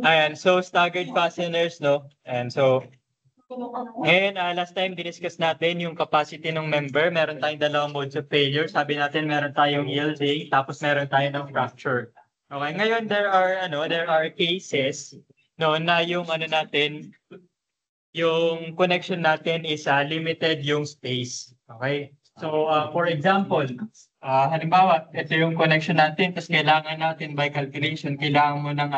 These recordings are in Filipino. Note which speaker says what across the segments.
Speaker 1: Ayan, so staggered fasteners, no? And so, ngayon, last time diniscuss natin yung capacity ng member. Meron tayong dalawang modes of failure. Sabi natin meron tayong yielding, tapos meron tayong ng fracture. Okay, ngayon there are cases no na yung natin, yung connection natin is limited yung space. Okay? So, for example, halimbawa, ito yung connection natin, tapos kailangan natin by calculation, kailangan mo ng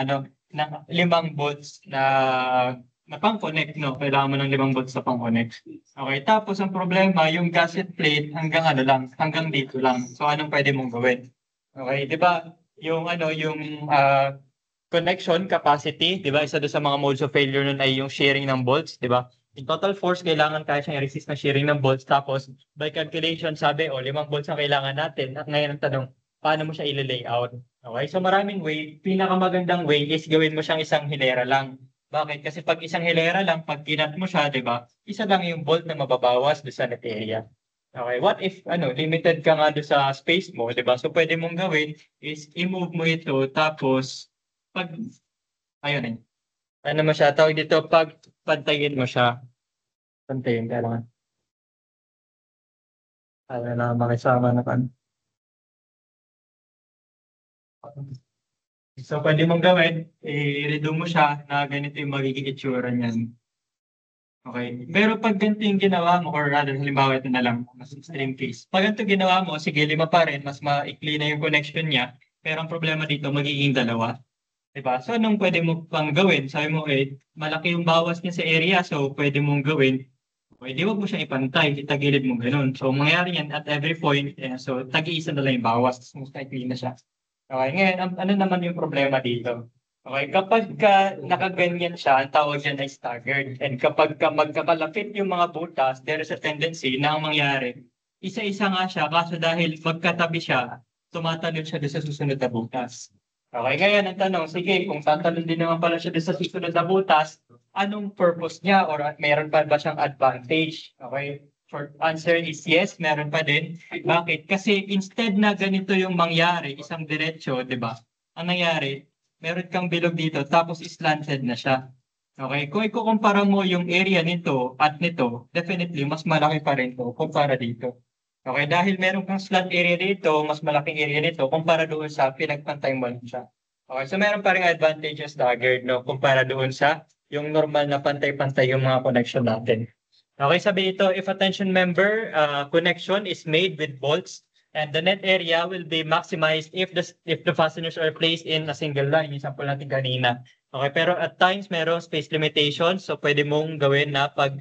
Speaker 1: ng 5 volts na pang-connect, no? Kailangan mo ng 5 volts na pang-connect. Okay, tapos ang problema, yung gasket plate hanggang lang, hanggang dito lang. So, anong pwede mong gawin? Okay, di ba? Yung connection capacity, di ba? Isa doon sa mga modes of failure nun ay yung sharing ng bolts, di ba? In total force, kailangan kaya siyang i-resist na sharing ng bolts. Tapos, by calculation, sabi, 5 volts ang kailangan natin. At ngayon ang tanong, paano mo siya i-layout? Okay, so maraming way. Pinakamagandang way is gawin mo siyang isang hilera lang. Bakit? Kasi pag isang hilera lang, pag kinat mo siya, di ba? Isa lang yung bolt na mababawas doon sa net area. Okay, what if limited ka nga doon sa space mo, di ba? So pwede mong gawin is i-move mo ito tapos pag ayun mo siya, tawag dito, pag pantayin mo siya. Pantayin, kailangan. Na makisama na kan. So, pwede mong gawin, i-redo mo siya na ganito yung magiging itsura niyan. Okay. Pero pag ganito yung ginawa mo, or rather, halimbawa ito na lang, mas extreme case. Pag ganito ginawa mo, sige, 5 pa rin, mas maikli na yung connection niya, pero ang problema dito, magiging 2. Diba? So, anong pwede mo pang gawin? Sabi mo, malaki yung bawas niya sa area, so pwede mong gawin. Pwede wag mo siya ipantay, itagilid mo ganun. So, mangyayari yan at every point, so tag-iisa na lang yung bawas, tapos mas kaikli na siya. Okay, ngayon, ano naman yung problema dito? Okay, kapag nakaganyan siya, ang tawag dyan ay staggered. And kapag magkakalapit yung mga butas, there is a tendency na ang mangyari, isa-isa nga siya, kaso dahil magkatabi siya, tumatalon siya doon sa susunod na butas. Okay, ngayon ang tanong, sige, kung tatalon din naman pala siya doon sa susunod na butas, anong purpose niya or meron pa ba siyang advantage? Okay, short answer is yes, meron pa din. Bakit? Kasi instead na ganito yung mangyari, isang diretsyo, di ba? Ang nangyari, meron kang bilog dito, tapos slanted na siya. Okay, kung ikukumpara mo yung area nito at nito, definitely mas malaki pa rin to kumpara dito. Okay, dahil meron kang slant area dito, mas malaking area nito kumpara doon sa pinagpantay mo lang siya. Okay, so meron pa rin advantages staggered, no, kumpara doon sa yung normal na pantay-pantay yung mga connection natin. Okay, sabi ito, if a tension member connection is made with bolts and the net area will be maximized if the fasteners are placed in a single line. Yung sample natin kanina. Okay, pero at times merong space limitations, so pwede mong gawin na pag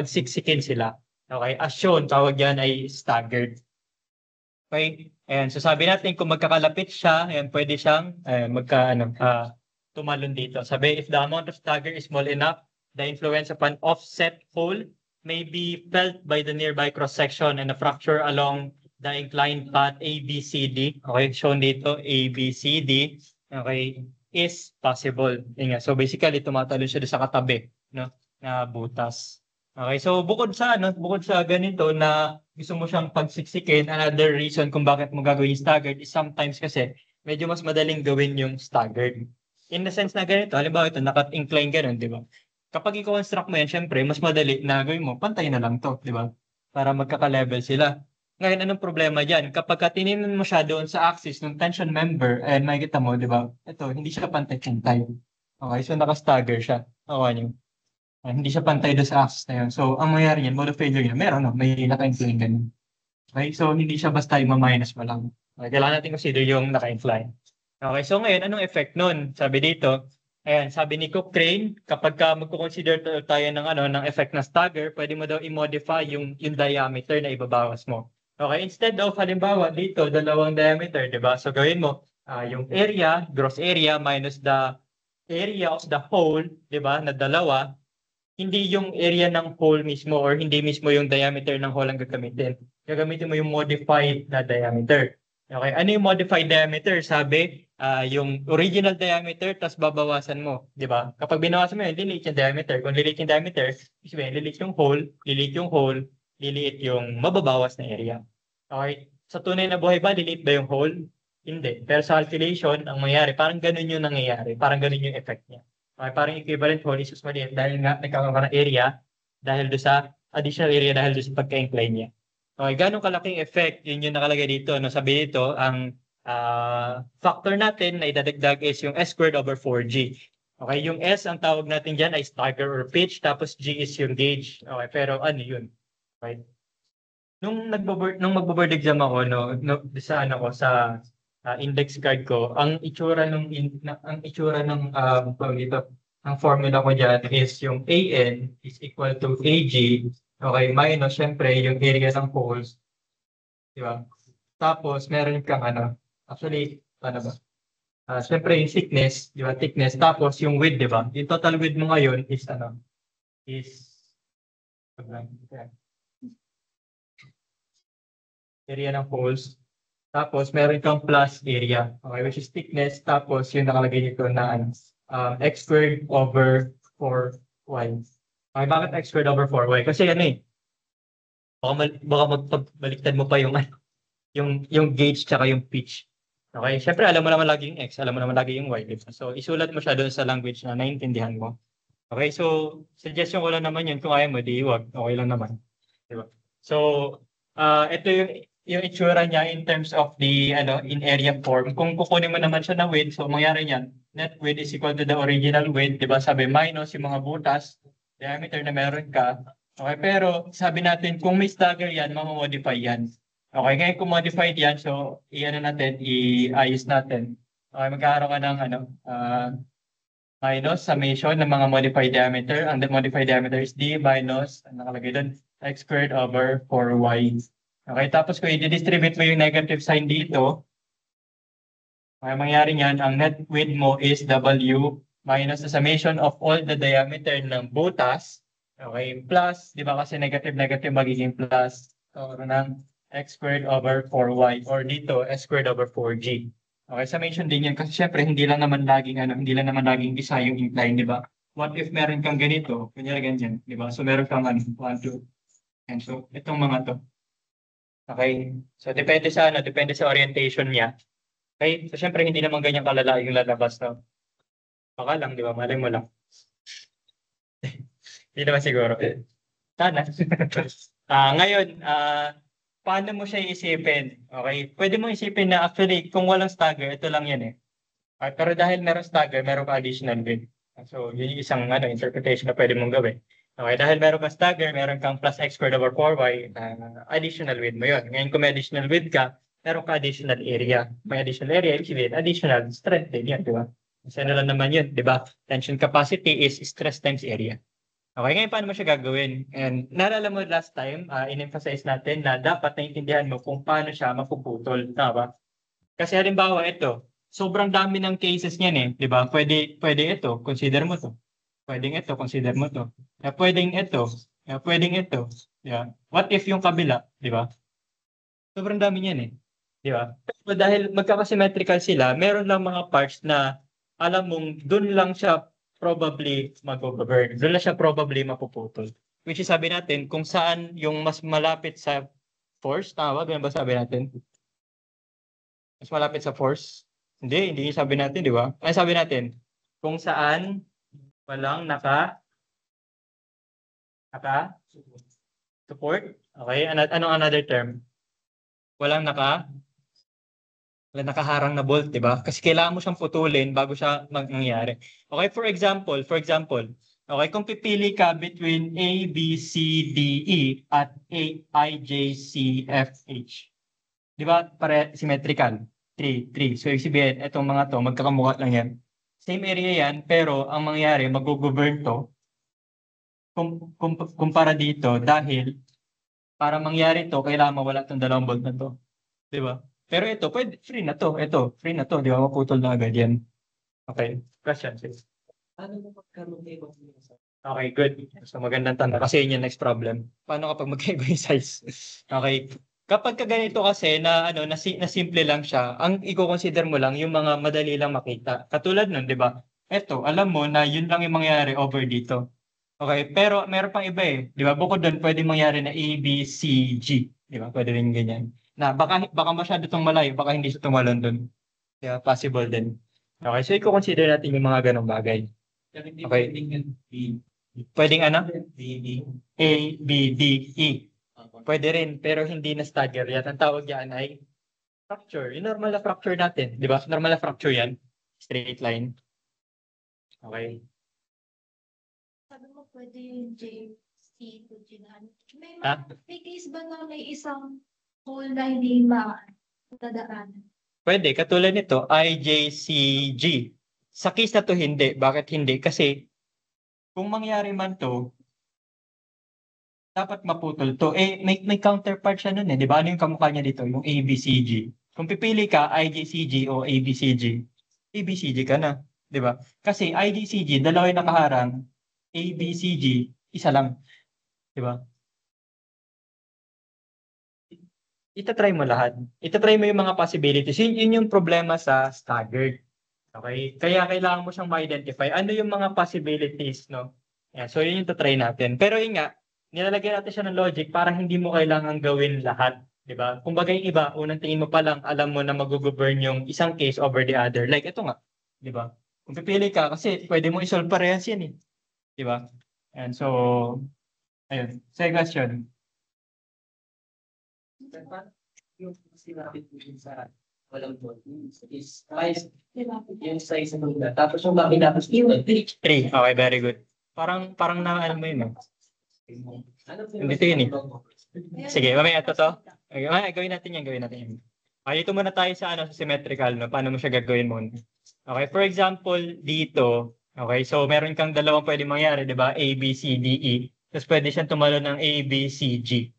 Speaker 1: siksikin sila. Okay, as shown, tawag yan ay staggered. Okay, ayan, so sabi natin kung magkakalapit siya, ayan, pwede siyang tumalon dito. Sabi, if the amount of stagger is small enough, the influence of an offset hole may be felt by the nearby cross-section and a fracture along the inclined path ABCD. Okay, shown dito, ABCD. Okay, is possible. Yan nga. So basically, tumatalon siya sa katabi, no, na butas. Okay, so bukod sa ganito na gusto mo siyang pagsiksikin, another reason kung bakit mo gagawin staggered is sometimes kasi medyo mas madaling gawin yung staggered. In the sense na ganito, halimbawa ito, naka-incline ganun, di ba? Kapag i-construct mo yan, syempre, mas madali na gawin mo, pantay na lang to, di ba? Para magkaka-level sila. Ngayon, anong problema dyan? Kapag tininan mo siya doon sa axis ng tension member, and makikita mo, di ba? Ito, hindi siya pantay-pantay. Okay, so naka-stagger siya. Okay niyo. Hindi siya pantay doon sa axis na yun. So, ang mangyari yan, mode of failure niya, meron, no? May naka-incline ganun. Okay, so hindi siya basta i-minus mo lang. Okay, kailangan natin consider yung naka-incline. Okay, so ngayon, anong effect nun? Sabi dito, ayan, sabi ni Cochrane, kapag magko-consider tayo ng effect ng stagger, pwede mo daw i-modify yung diameter na ibabawas mo. Okay, instead of halimbawa dito, 2 diameter, di ba? So gawin mo, yung area, gross area minus the area of the hole, di ba, na 2, hindi yung area ng hole mismo or hindi mismo yung diameter ng hole ang gagamitin. Gagamitin mo yung modified na diameter. Okay, ano yung modified diameter? Sabi, yung original diameter tas babawasan mo, di ba? Kapag binawasan mo yun, liliit yung diameter. Kung liliit yung diameter, sabihin, liliit yung hole, liliit yung mababawas na area. Okay? Sa tunay na buhay ba, liliit ba yung hole? Hindi. Pero sa calculation, ang mangyayari, parang ganun yung nangyayari. Parang ganun yung effect niya. Okay, parang equivalent whole is mas maliit dahil nga nagkakaroon ng area dahil do sa additional area dahil do sa pagka-incline niya. Okay, ganun kalaking effect, yun yung nakalagay dito. No? Sabi dito, ang factor natin na idadagdag is yung S squared over 4G. Okay, yung S ang tawag natin dyan ay stagger or pitch, tapos G is yung gauge. Okay, pero ano yun? Okay. Nung magbo-board exam ako sa ano ko sa index card ko, ang itsura tawag dito, ang formula ko diyan is yung AN is equal to AG, okay, minus syempre yung area ng holes, di ba? Tapos meron kang actually ano ba? Syempre yung thickness, di ba? Thickness, tapos yung width, di ba? Yung total width mo ngayon is area ng holes. Tapos, meron kang plus area. Okay, which is thickness. Tapos, yung nakalagay dito na x squared over 4y. Okay, bakit x squared over 4y? Kasi baka magbaliktad mo pa yung gauge tsaka yung pitch. Okay, syempre alam mo naman lagi yung x, alam mo naman lagi yung y. Diba? So, isulat mo siya doon sa language na naiintindihan mo. Okay, so, suggestion ko lang naman yun. Kung ayaw mo, di wag. Okay lang naman. Diba? So, ito yung itsura niya in terms of the in area form. Kung kukunin mo naman siya na width, so mangyari niyan, net width is equal to the original width, 'di ba? Sabi minus yung mga butas, diameter na meron ka. Okay, pero sabi natin kung may stagger yan, mamamodify yan. Okay, ngayon kung modified yan, so iayos natin. Okay, magkakaroon ka ng minus summation ng mga modified diameter. Ang modified diameter is d minus, nakalagay doon, x squared over 4y. Okay, tapos kung i-distribute mo yung negative sign dito, okay, mangyari niyan, ang net width mo is W minus the summation of all the diameter ng butas, okay, plus, di ba kasi negative magiging plus, so ng x squared over 4y, or dito, s squared over 4g. Okay, summation din yan, kasi syempre, hindi lang naman laging isa yung incline, di ba? What if meron kang ganito, kunyari ganyan, di ba? So meron kang 1, 2, and so, itong mga to. Okay? So, depende sa orientation niya. Okay? So, syempre, hindi naman ganyan kalala yung lalabas, no? Baka lang, di ba? Malay mo lang. Hindi naman siguro. Sana. Ngayon, paano mo siya iisipin? Okay? Pwede mo isipin na actually, kung walang stagger, ito lang yan eh. Okay? Pero dahil meron stagger, meron ka additional width. So, yun yung isang interpretation na pwede mong gawin. Okay, dahil meron kang stagger, meron kang plus x squared over 4y, additional width mo yun. Ngayon kung may additional width ka, meron ka additional area. May additional area, ibig sabihin, additional strength din yan, di ba? Kasi ano lang naman yun, di ba? Tension capacity is stress times area. Okay, ngayon paano mo siya gagawin? And naalala mo last time, in-emphasize natin na dapat naintindihan mo kung paano siya mapuputol, tama ba? Kasi halimbawa ito, sobrang dami ng cases niyan eh, di ba? Pwede ito, consider mo to. Pwedeng ito, consider mo to. Pwedeng ito. Pwedeng ito. Yeah. What if yung kabila, di ba? Sobrang dami niyan eh. Di ba? Pero dahil magkakasymmetrical sila, meron lang mga parts na alam mong doon lang siya probably mag-overburn. Doon lang siya probably mapuputol. Which is sabi natin, kung saan yung mas malapit sa force, tama ba? Ganun ba sabi natin? Mas malapit sa force? Hindi sabi natin, di ba? Ay sabi natin, kung saan walang support. Okay, anong another term? Walang nakaharang na bolt, di ba? Kasi kailangan mo siyang putulin bago siya mangyari. Okay, for example, okay, kung pipili ka between A, B, C, D, E at A, I, J, C, F, H. Di ba? Symmetrical. 3. So, ibig sabihin, itong mga to, magkakamukha lang yan. Same area yan, pero ang mangyayari, mag-govern to kumpara dito dahil para mangyari to, kailangan mawala itong dalawang bolt na to. Di ba? Pero ito, pwede, free na to. Ito, free na to. Di ba? Maputol na agad yan. Okay. Question, please. Paano mo magkaroon ng ibang size? Okay, good. So, magandang tanong. Kasi yun yung next problem. Paano kapag magkaiba yung size? Okay. Kapag ganito kasi na simple lang siya, ang i-consider mo lang yung mga madali lang makita. Katulad nun, 'di ba? Eto, alam mo na yun lang yung mangyayari over dito. Okay, pero meron pang iba eh, 'di ba? Bukod doon, pwede mangyari na A, B, C, G, 'di ba? Pwede rin ganyan. Na baka masyado tong malayo, baka hindi siya tumalon doon. Yeah, possible din. Okay, so i-consider natin yung mga ganong bagay. Okay. Pwedeng ano? A, B, D, E. Pwede rin, pero hindi na stagger yan. Ang tawag yan ay fracture. Yung normal na fracture natin, di ba? Normal na fracture yan. Straight line. Okay.
Speaker 2: Sabi mo pwede yung JC to Jinan.
Speaker 1: Ha?
Speaker 2: May case ba na may isang hole na hindi matadaan?
Speaker 1: Pwede, katulad nito, IJCG. Sa case na to hindi. Bakit hindi? Kasi kung mangyari man to, dapat maputol to. Eh, may counterpart siya nun eh. Di ba? Ano yung kamukha niya dito? Yung ABCG. Kung pipili ka, IJCG o ABCG, ABCG ka na. Di ba? Kasi IJCG, dalawa yung nakaharang. ABCG, isa lang. Di ba? Itatry mo lahat. Itatry mo yung mga possibilities. Yun yung problema sa staggered. Okay? Kaya kailangan mo siyang ma-identify. Ano yung mga possibilities, no? Yeah, so yun yung tatry natin. Pero yun nga, nilalagyan natin siya ng logic para hindi mo kailangan gawin lahat. Di ba? Kung bagay iba, unang tingin mo pa lang, alam mo na mag-govern yung isang case over the other. Like ito nga. Di ba? Kung pipili ka, kasi pwede mo isolve parehas yan eh. Di ba? And so, ayun. Second question.
Speaker 3: Yung sinabi ko yun sa walang ball is size, yung size ng bunda. Tapos yung makina, tapos yung 3.
Speaker 1: 3. Okay, very good. Parang na ano mo yun.
Speaker 3: Ano po
Speaker 1: Dito yun eh. Sige, mamaya ito to. Okay, mamaya, gawin natin yan, gawin natin yan. Okay, dito muna tayo sa ano sa symmetrical, no? Paano mo siya gagawin mo? Okay, for example, dito, okay, so meron kang dalawang pwede mangyari, di ba? A, B, C, D, E. Tapos pwede siyang tumalo ng A, B, C, G.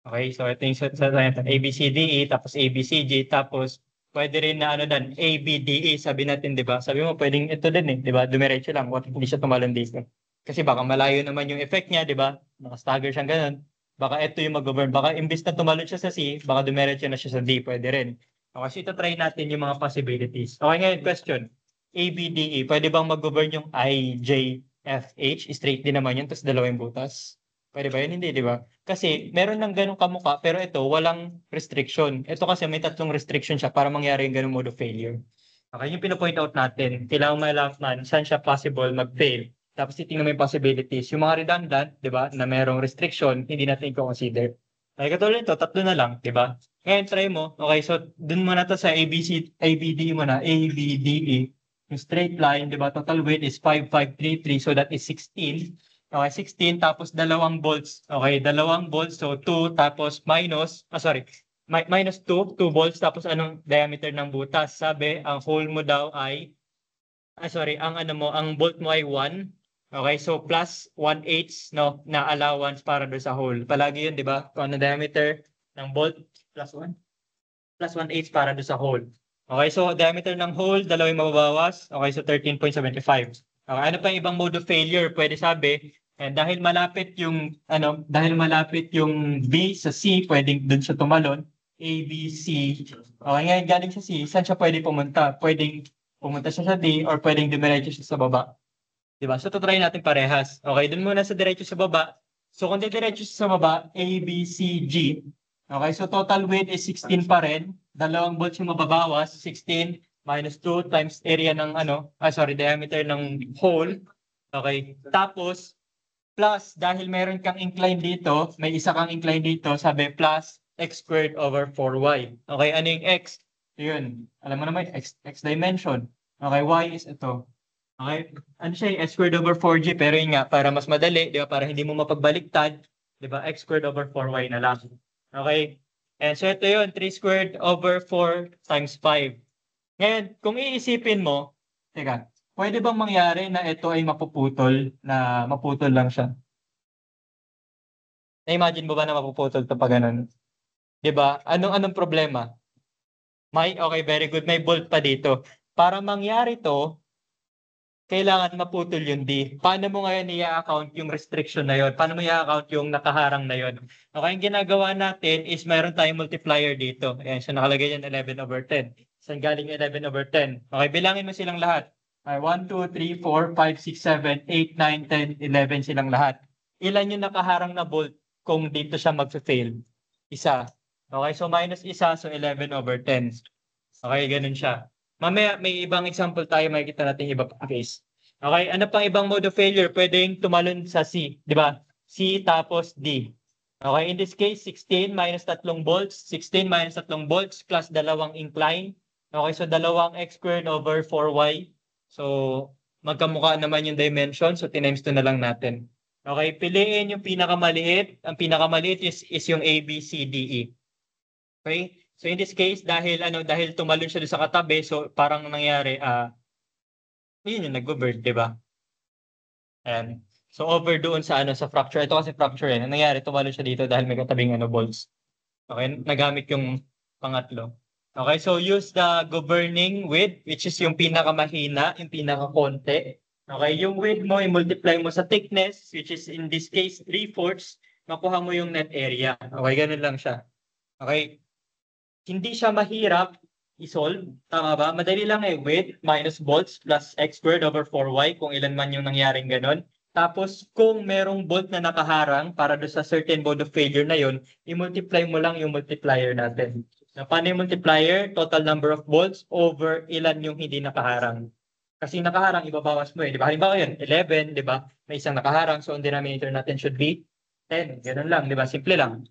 Speaker 1: Okay, so ito yung sa A, B, C, D, E, tapos A, B, C, G, tapos pwede rin na ano dan, A, B, D, E, sabi natin, di ba? Sabi mo, pwedeng ito din eh, di ba? Dumiretso lang, hindi siya tumalon dito. Kasi baka malayo naman yung effect niya, di ba? Naka-stagger siyang ganun. Baka ito yung mag-govern. Baka imbis na tumalon siya sa C, baka dumiretso na siya sa D, pwede rin. Okay, so ito try natin yung mga possibilities. Okay, ngayon question. A, B, D, E, pwede bang mag-govern yung I, J, F, H? Straight din naman yun, tapos dalawang butas. Pwede ba yun? Hindi, di ba? Kasi meron ng ganong kamuka, pero ito, walang restriction. Ito kasi may tatlong restriction siya para mangyari yung ganong mode of failure. Okay, yung pinapoint out natin, kailangan malaman saan siya possible mag-fail. Tapos titingnan mo yung possibilities. Yung mga redundant, di ba, na merong restriction, hindi natin i-consider. Okay, katulad ito, tatlo na lang, di ba? Ngayon, try mo. Okay, so dun muna to sa ABC, ABD mo na, ABDE. Yung straight line, di ba, total weight is 5533, so that is 16. Okay, 16 tapos dalawang volts. Okay, dalawang volts. So 2 tapos minus, minus 2 volts tapos anong diameter ng butas? Sabi, ang hole mo daw ay, ang volt mo ay 1. Okay, so plus 1/8 no, na allowance para do sa hole. Palagi yun, di ba? Kung ano diameter ng bolt, plus 1. Plus 1/8 para do sa hole. Okay, so diameter ng hole, dalawa yung mababawas. Okay, so 13.75. Okay, ano pa yung ibang mode of failure? Pwede sabi, dahil malapit yung B sa C, pwedeng dun siya tumalon. A, B, C. Okay, ngayon galing sa C, saan siya pwede pumunta? Pwedeng pumunta siya sa D or pwedeng dumiretso siya sa baba. Diba? So, try natin parehas. Okay, dun muna sa diretso sa baba. So, kung diretso sa baba, A, B, C, G. Okay, so total weight is 16 pa rin. Dalawang volts yung mababawas. 16 minus 2 times area ng diameter ng hole. Okay, tapos, plus, dahil meron kang incline dito, may isa kang incline dito, sabi plus x squared over 4y. Okay, ano yung x? Yun. Alam mo naman, x dimension. Okay, y is ito. Okay, ano siya, x squared over 4g, pero yun nga, para mas madali, di ba, para hindi mo mapagbaliktad, di ba, x squared over 4y na lang. Okay, and so ito yun, 3 squared over 4 times 5. Ngayon, kung iisipin mo, teka, pwede bang mangyari na ito ay mapuputol lang siya? Na-imagine mo ba na mapuputol ito pa ganun? Di ba? Anong problema? Okay, very good. May bolt pa dito. Para mangyari to, kailangan maputol yung D. Paano mo ngayon i-account yung restriction na yun? Paano mo i-account yung nakaharang na yun? Okay, ang ginagawa natin is mayroon tayong multiplier dito. Ayan, so nakalagay yan 11 over 10. Saan galing 11 over 10? Okay, bilangin mo silang lahat. 1, 2, 3, 4, 5, 6, 7, 8, 9, 10, 11 silang lahat. Ilan yung nakaharang na bolt kung dito siya mag-fail? Isa. Okay, so minus isa, so 11 over 10. Okay, ganun siya. Mamaya may ibang example tayo, makikita natin iba pang case. Okay, ano pang ibang mode of failure? Pwedeng tumalon sa C, di ba? C tapos D. Okay, in this case, 16 minus 3 volts, 16 minus 3 volts plus dalawang incline. Okay, so dalawang x squared over 4y. So, magkamukha naman yung dimension, so times 2 na lang natin. Okay, piliin yung pinakamaliit. Ang pinakamaliit is yung A, B, C, D, E. Okay? So in this case, dahil tumalon siya doon sa katabi, so parang nangyari, yun yung nag-bird, di ba? And so over doon sa sa fracture. Ito kasi fracture eh. Ang nangyari, tumalon siya dito dahil may katabing bolts. Okay? Nagamit yung pangatlo. Okay, so use the governing width, which is yung pinakamahina, yung pinakakonti. Okay, yung width mo, i-multiply mo sa thickness, which is in this case 3/4, makuha mo yung net area. Okay, ganun lang siya. Okay, hindi siya mahirap i-solve. Tama ba? Madali lang eh. Width minus volts plus x squared over 4y kung ilan man yung nangyaring ganun. Tapos, kung merong bolt na nakaharang para do sa certain mode of failure na yun, i-multiply mo lang yung multiplier natin. Na paano yung multiplier? Total number of volts over ilan yung hindi nakaharang. Kasi nakaharang, ibabawas mo eh. Di ba? Halimbawa yun, 11, di ba? May isang nakaharang, so ang denominator natin should be 10. Ganun lang, di ba? Simple lang.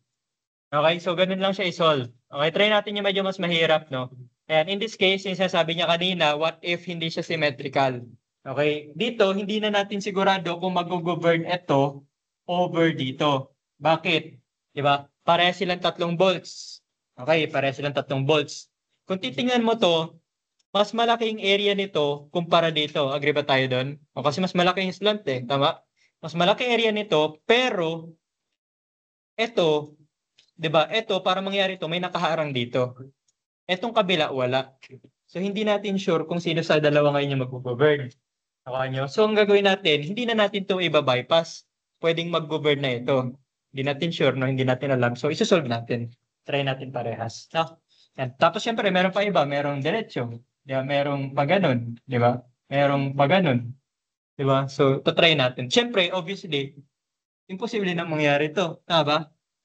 Speaker 1: Okay, so ganun lang siya i-solve. Okay, try natin yung medyo mas mahirap, no? And in this case, yung sasabi niya kanina, what if hindi siya symmetrical? Okay, dito, hindi na natin sigurado kung mag-govern ito over dito. Bakit? Di ba? Pareha silang 3 volts. Okay, pareha silang 3 volts. Kung titingnan mo to, mas malaking area nito kumpara dito. Agree ba tayo doon? O kasi mas malaki yung slant eh, tama? Mas malaki area nito, pero ito, 'di ba? Ito para mangyari ito, may nakaharang dito. Etong kabila wala. So hindi natin sure kung sino sa dalawa ngayon yung mag-govern. Nakuha nyo? So ang gagawin natin, hindi na natin 'to iba-bypass. Pwedeng mag-govern na ito. Hindi natin sure, no? Hindi natin alam. So isosolve natin. Try natin parehas. No? Yan. Tapos syempre, meron pa iba. Merong diretso. Di ba? Merong pa ganun. Di ba? Merong pa ganun. Di ba? So, try natin. Syempre, obviously, imposible na mangyari ito. Tama ba?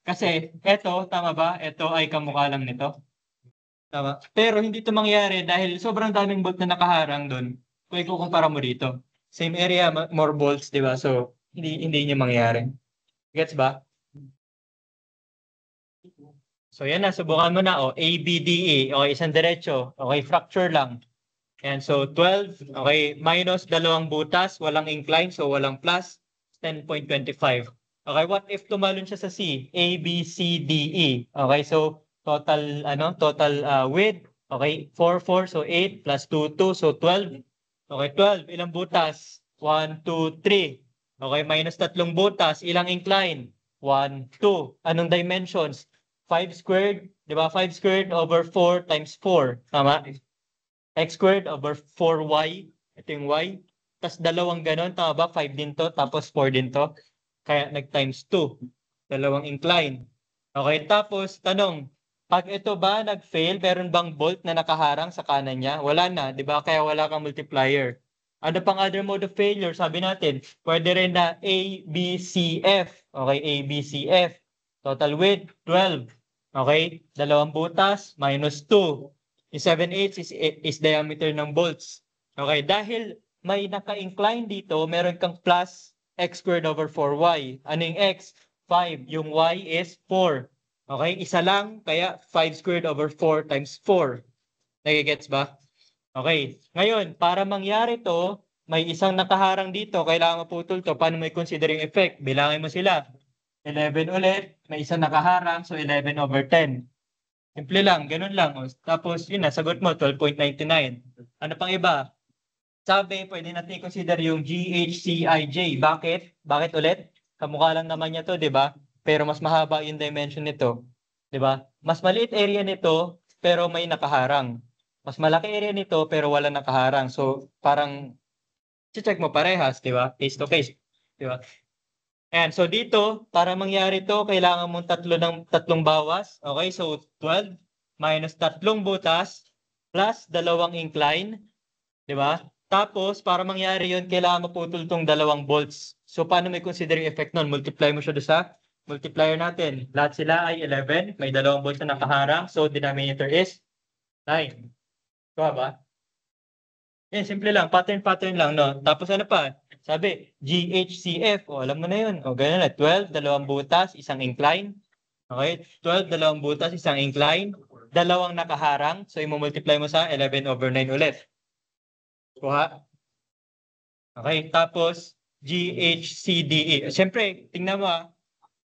Speaker 1: Kasi, eto, tama ba? Ito ay kamukha lang nito. Tama. Pero hindi ito mangyari dahil sobrang daming bolt na nakaharang doon. Kung ikukumpara mo dito. Same area, more bolts, di ba? So, hindi niya mangyari. Gets ba? So, yan na. Subukan mo na. A, B, D, E. Okay, isang diretso. Okay, fracture lang. And so, 12. Okay, minus dalawang butas. Walang incline, so walang plus. 10.25. Okay, what if tumalon siya sa C? A, B, C, D, E. Okay, so total width. Okay, 4, 4, so 8 plus 2, 2, so 12. Okay, 12. Ilang butas? 1, 2, 3. Okay, minus 3 butas. Ilang incline? 1, 2. Anong dimensions? 5 squared, di ba? 5 squared over 4 times 4. Tama? X squared over 4y. Ito yung y. Tapos dalawang ganon, tama ba? 5 din to, tapos 4 din to. Kaya nag-times 2. Dalawang incline. Okay, tapos tanong, pag ito ba nag-fail, meron bang bolt na nakaharang sa kanan niya? Wala na, di ba? Kaya wala kang multiplier. Ano pang other mode of failure? Sabi natin, pwede rin na A, B, C, F. Okay, A, B, C, F. Total width, 12. Okay, dalawang butas, minus 2. Yung 7/8 is diameter ng bolts. Okay, dahil may naka-incline dito, meron kang plus x squared over 4y. Ano yung x? 5. Yung y is 4. Okay, isa lang, kaya 5 squared over 4 times 4. Nagigets ba? Okay, ngayon, para mangyari to, may isang nakaharang dito, kailangan maputol to. Paano may considering effect? Bilangin mo sila. 11 ulit, may isang nakaharang, so 11 over 10. Simple lang, ganun lang. Tapos, yun na, sagot mo, 12.99. Ano pang iba? Sabi, pwede natin i-consider yung GHCIJ. Bakit? Bakit ulit? Kamukha lang naman niya to, di ba? Pero mas mahaba yung dimension nito. Di ba? Mas maliit area nito, pero may nakaharang. Mas malaki area nito, pero wala nakaharang. So, parang, check mo parehas, di ba? Case to case. Di ba? And so dito, para mangyari to, kailangan mong tatlong bawas. Okay, so 12 minus 3 butas plus 2 incline. Di ba? Tapos, para mangyari yun, kailangan maputol tong 2 bolts. So, paano may considering effect nun? Multiply mo siya doon sa multiplier natin. Lahat sila ay 11. May 2 bolts na nakaharang. So, denominator is 9. Kuha ba? Simple lang, pattern lang, no? Tapos ano pa? Sabi, GHCF, o alam mo na yun. O ganun na, 12, dalawang butas, isang incline. Okay? 12, dalawang butas, isang incline. Dalawang nakaharang. So, i-multiply mo sa 11/9 ulit. Kuha. Okay? Tapos, GHCDE. Siyempre, tingnan mo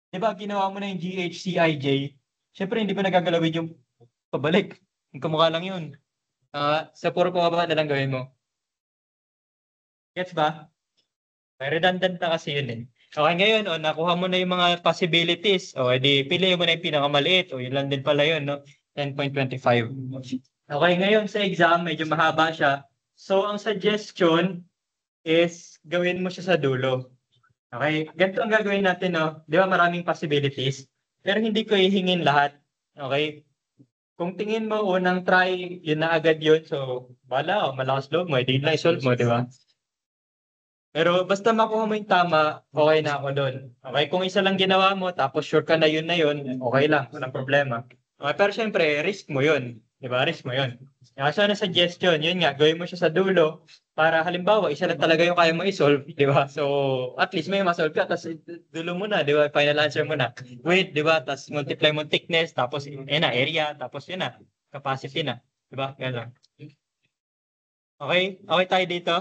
Speaker 1: di ba ginawa mo na yung GHCIJ? Siyempre, hindi mo nagagalawin yung pabalik. Yung kamukha lang yun. Sa puro pababa na lang gawin mo. Gets ba? May redundant na kasi yun eh. Okay, ngayon, nakuha mo na yung mga possibilities. O, edi, pili mo na yung pinakamaliit. O, yun lang din pala yun, no? 10.25. Okay, ngayon sa exam, medyo mahaba siya. So, ang suggestion is gawin mo siya sa dulo. Okay, ganito ang gagawin natin, no? Di ba maraming possibilities? Pero hindi ko ihingin lahat. Okay? Kung tingin mo unang try, yun na agad yun. So, bala, malakas loob mo, hindi na isolve mo, di ba? Pero basta makuha mo yung tama, okay na ako doon. Okay, kung isa lang ginawa mo, tapos sure ka na yun, okay lang, walang problema. Okay, pero syempre, risk mo yun. Di ba? Risk mo yun. Kaya na suggestion, yun nga, gawin mo siya sa dulo para halimbawa, isa lang talaga yung kaya mo isolve, di ba? So, at least may masolve ka, tapos dulo mo na, di ba? Final answer mo na. Wait, di ba? Tapos multiply mo thickness, tapos area, tapos yun na, capacity na. Di ba? Ganun. Okay? Okay tayo dito?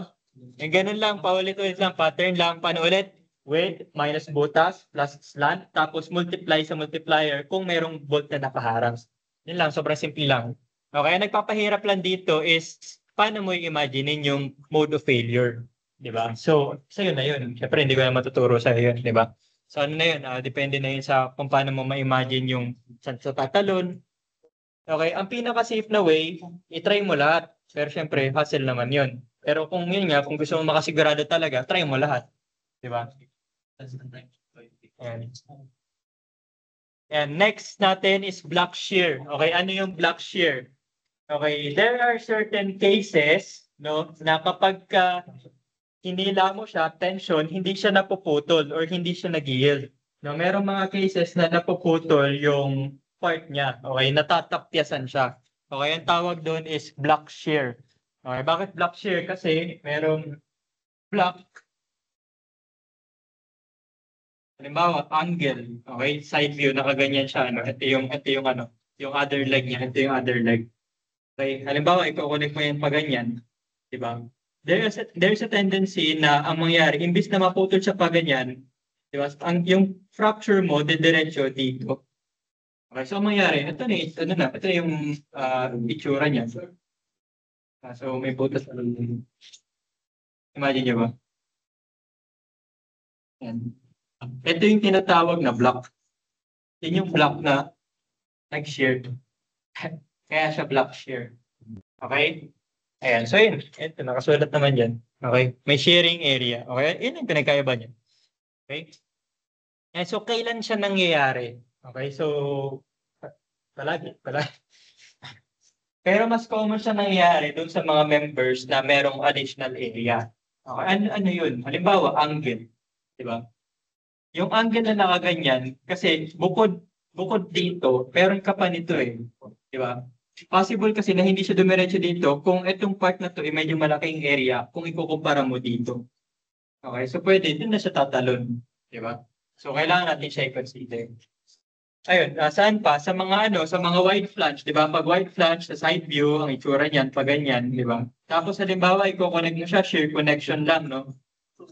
Speaker 1: Yung ganun lang, paulit-ulit lang, pattern lang, paano ulit? Width minus butas plus slant, tapos multiply sa multiplier kung merong bolt na nakaharang. Yun lang, sobrang simple lang. Okay, ang nagpapahirap lang dito is paano mo i-imaginein yung mode of failure. Di ba? So, sa'yo na yun. Siyempre, hindi ko na matuturo sa'yo yun, di ba? So, ano na yun? Depende na yun sa kung paano mo ma-imagine yung saan sa tatalon. Okay, ang pinaka-safe na way, i-try mo lahat. Pero syempre, hassle naman yun. Pero kung yun nga, kung gusto mo makasigurado talaga, try mo lahat. Di ba? Ayan. And next natin is block shear. Okay, ano yung block shear? Okay, there are certain cases, no, na kapag hinila mo siya, tension, hindi siya napuputol or hindi siya nag-yield. No, merong mga cases na napuputol yung part niya. Okay, natatapyasan siya. Okay, ang tawag doon is block shear. Okay, bakit block shear? Kasi merong block, halimbawa, angle. Okay, side view, nakaganyan siya. Ano? Ito yung ano, yung other leg niya. Ito yung other leg. Okay, halimbawa, i-connect mo yan pa ganyan. Diba? There's a tendency na ang mangyari, imbis na maputol siya pa ganyan, diba? Yung fracture mo, diretso dito. Okay, so ang mangyari, ito yung itsura niya. So may butas. Imagine niyo ba? Yan. Ito yung tinatawag na block. Yan yung block na nag-shear. Kaya siya block shear. Okay? Ayan. So yun. Ito, nakasulat naman dyan. Okay? May shearing area. Okay? Yun yung pinagkaiba niya. Okay? And so, kailan siya nangyayari? Okay? So, palagi. Pero mas common siya nangyayari doon sa mga members na merong additional area. Okay? Ano yun? Halimbawa, angle. Diba? Yung angle na nakaganyan, kasi bukod dito, meron ka pa nito eh. Diba? Possible kasi na hindi siya dumiretso dito kung itong part na to ay medyo malaking area kung ikukumpara mo dito. Okay, so pwede, dun na siya tatalon. Diba? So kailangan natin siya i-consider. Ayun, saan pa? Sa mga wide flange, di ba? Pag wide flange, sa side view, ang itsura niyan, pag ganyan, di ba? Tapos halimbawa, i-connect mo siya, shear connection lang, no?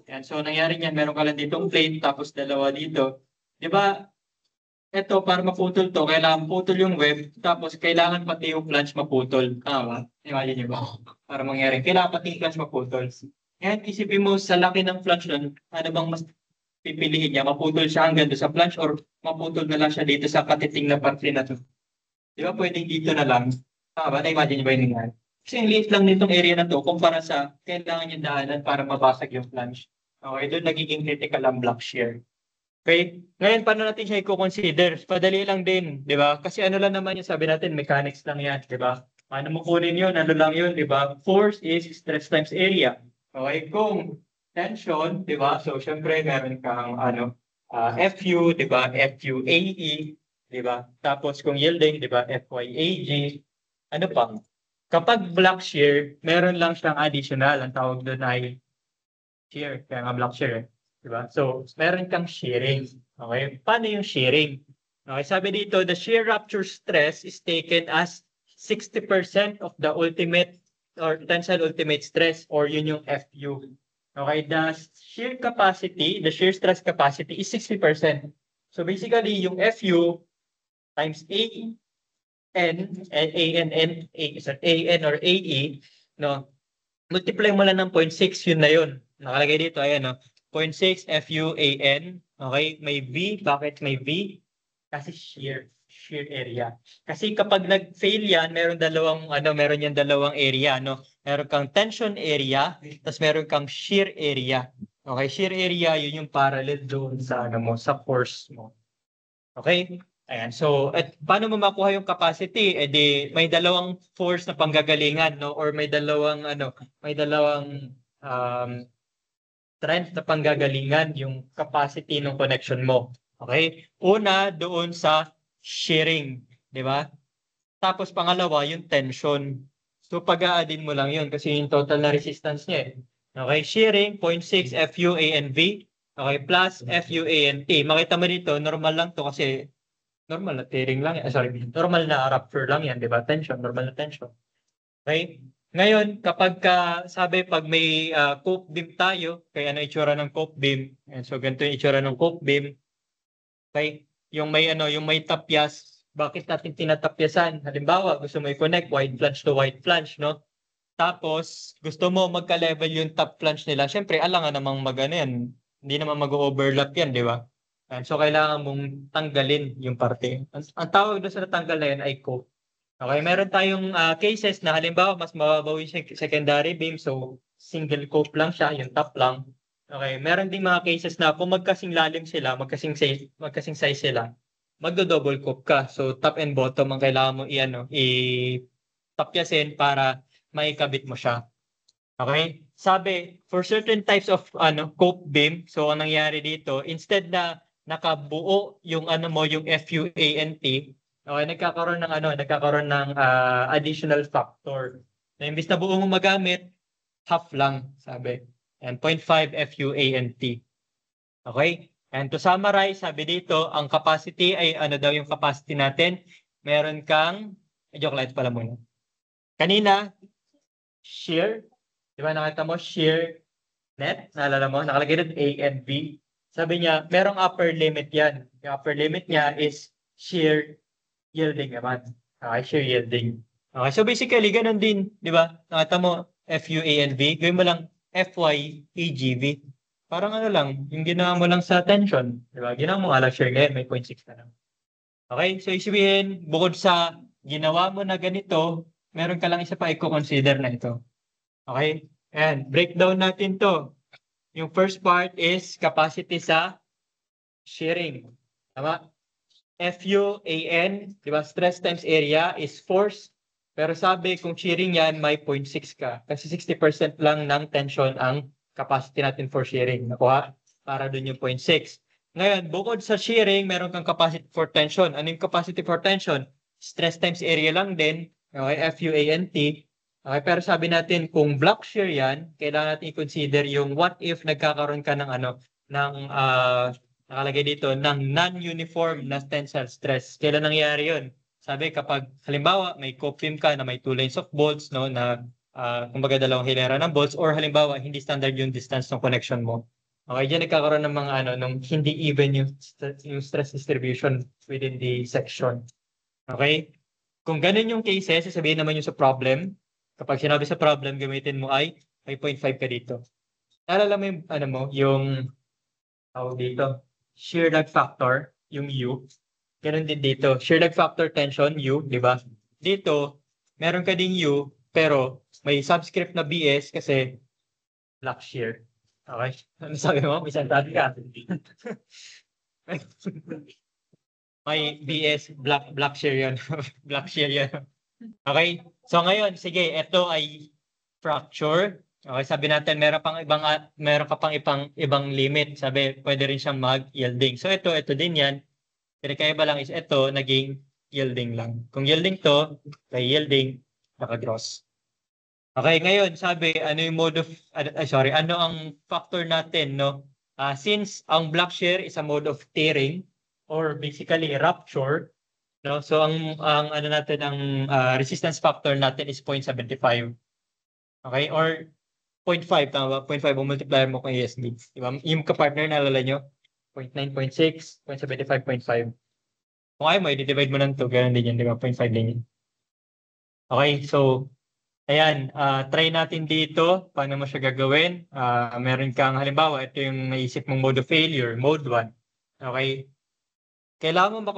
Speaker 1: Yan, so nangyari niyan, meron ka lang ditong plate, tapos dalawa dito. Di ba? Ito, para maputol to, kailangan putol yung web, tapos kailangan pati yung flange maputol. Tama? Imagine niyo ba? Para mangyari, kailangan pati yung flange maputol. Ngayon, isipin mo sa laki ng flange nun, ano bang mas pipiliin niya? Maputol siya hanggang doon sa flange or maputol na lang siya dito sa katiting na parte na to? Di ba pwedeng dito na lang? Tama ba? Na-imagine niyo ba yung nangyari? Kasi ang liit lang nitong area na to kumpara sa kailangan niya daanan para mabasag yung flange. Okay, doon nagiging critical ang block shear. Okay? Ngayon, paano natin siya i-consider? Padali lang din, di ba? Kasi ano lang naman yung sabi natin, mechanics lang yan, di ba? Paano mo kunin yun? Ano lang yun, di ba? Force is stress times area. Okay? Kung tension, di ba? So, syempre, meron kang FU, di ba? FUAE, di ba? Tapos, kung yielding, di ba? FYAG. Ano pa? Kapag block shear, meron lang siyang additional. Ang tawag doon ay shear. Kaya nga block shear. Diba? So, meron kang shearing. Okay? Paano yung shearing? Okay, sabi dito, the shear rupture stress is taken as 60% of the ultimate or tensile ultimate stress or yun yung FU. Okay, the shear capacity, the shear stress capacity is 60%. So basically, yung FU times AN or AE, no? Multiply mo lang ng 0.6, yun na yun. Nakalagay dito, ayan, no? 0.6 FUAN. Okay, may V. Bakit may V? Kasi shear area. Kasi kapag nag-fail yan, meron yan dalawang area, no? Meron kang tension area, tapos meron kang shear area. Okay, shear area, yun yung parallel doon sa sa force mo. Okay? Ayan. So, paano mo makuha yung capacity? May dalawang force na panggagalingan, no? Or may dalawang strength na panggagalingan yung capacity ng connection mo. Okay? Una, doon sa shearing, di ba? Tapos pangalawa, yung tension. So pag-a-addin mo lang yun kasi yung total na resistance niya eh. Okay, shearing 0.6 FUANV, okay, plus FUANT. Makita mo dito, normal lang to kasi normal na tearing lang yan. Normal na rupture lang yan, di ba? Tension, normal na tension. Okay? Ngayon, kapag pag may cope beam tayo, kaya ano itsura ng cope beam? And so ganito yung itsura ng cope beam. Okay? Yung may tapyas, bakit natin tinatapyasan? Halimbawa, gusto mo i-connect wide flange to wide flange, no? Tapos, gusto mo magka-level yung top flange nila. Siyempre, alangan namang yan. Hindi naman mag-overlap yan, di ba? And so, kailangan mong tanggalin yung parte. Ang tawag doon sa natanggal na yan ay cope. Okay, meron tayong cases na halimbawa mas mababaw yung secondary beam, so single cope lang siya, yung top lang. Okay, meron ding mga cases na kung magkasing lalim sila, magkasing size sila, magdo-double cope ka. So top and bottom ang kailangan mo i-tapyasin para maikabit mo siya. Okay? Sabi, for certain types of cope beam, so ang nangyari dito, instead na nakabuo yung yung FUANT, okay, nagkakaroon ng additional factor. Na imbis na buo mo magamit, half lang, sabi. And 0.5 FUANT. Okay? And to summarize, sabi dito, ang capacity ay daw yung capacity natin? Meron kang, joke lang pala muna. Kanina, shear. Di ba nakita mo, shear net? Naalala mo? Nakalagay doon A and B. Sabi niya, merong upper limit yan. Yung upper limit niya is shear yielding naman. Okay, shear yielding. Okay, so basically, ganun din, di ba? Nakita mo, FUANV, gawin mo lang FYAGV. Parang lang, yung ginawa mo lang sa tension, di ba? Ginawa mo nga lang shear ngayon, may 0.6 na lang. Okay, so isibihin, bukod sa ginawa mo na ganito, meron ka lang isa pa i-consider na ito. Okay, and breakdown natin to. Yung first part is capacity sa shearing. Tama? FUAN, di ba? Stress times area is force. Pero sabi, kung shearing yan, may 0.6 ka. Kasi 60% lang ng tension ang capacity natin for shearing. Nakuha? Para dun yung 0.6. Ngayon, bukod sa shearing, meron kang capacity for tension. Ano yung capacity for tension? Stress times area lang din. Okay, FUANT. Okay, pero sabi natin, kung block shear yan, kailangan natin i-consider yung what if nagkakaroon ka ng nakalagay dito, ng non-uniform na tensile stress. Kailan nangyayari yun? Sabi, kapag halimbawa may cope beam ka na may 2 lines of bolts, no, na kumbaga dalawang hilera ng bolts, or halimbawa hindi standard yung distance ng connection mo. Okay, dyan nagkakaroon ng mga nung hindi even yung stress distribution within the section. Okay? Kung ganun yung cases, sasabihin naman yung sa problem. Kapag sinabi sa problem, gamitin mo ay may 0.5 ka dito. Naalala mo yung yung dito, shear lag factor, yung U. Ganun din dito. Shear lag factor tension, U, di ba? Dito, meron ka ding U, pero may subscript na BS kasi block shear. Okay? Ano sabi mo? May sabi ka. May BS, block shear yun. Block shear yun. Okay? So ngayon, sige, ito ay fracture. Okay, sabi natin meron ka pang ibang limit. Sabi, pwede rin siyang mag-yielding. So ito din yan. Pinakaiba lang is ito naging yielding lang. Kung yielding to, kay yielding, naka-gross. Okay, ngayon sabi, ano yung mode of, ano ang factor natin, no? Since ang block shear is a mode of tearing or basically rupture, no? So ang ano natin, ang resistance factor natin is 0.75. Okay? Or 0.5, tama ba? 0.5 o multiplier mo kung ESD. Diba? Yung kapartner, naalala nyo? 0.9, 0.6, 0.75, 0.5. Kung ayaw mo, i-divide mo ng 2, ganun din yan, di ba? 0.5 din yan. Okay, so ayan, try natin dito. Paano mo siya gagawin? Meron kang, halimbawa, ito yung naisip mong mode of failure, mode 1. Okay? Kailangan mo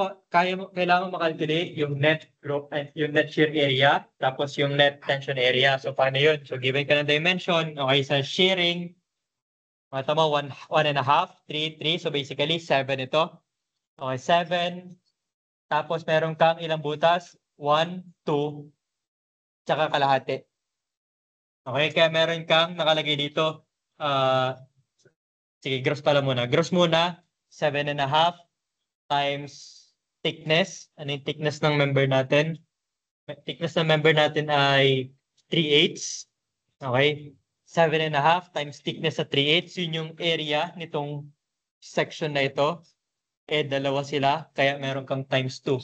Speaker 1: makalculate yung net group and yung net shear area, tapos yung net tension area. So, paano yun? So, given ka ng dimension, okay, sa shearing, tama, 1.5, 3, 3. So, basically, 7 ito. Okay, 7. Tapos, meron kang ilang butas? 1, 2, tsaka kalahati. Okay, kaya meron kang nakalagay dito. Sige, gross pala muna. Gross muna, 7.5 times thickness. Ano yung thickness ng member natin? Thickness ng member natin ay 3/8. Okay? 7.5 times thickness sa 3/8. Yun yung area nitong section na ito. Dalawa sila. Kaya meron kang times 2.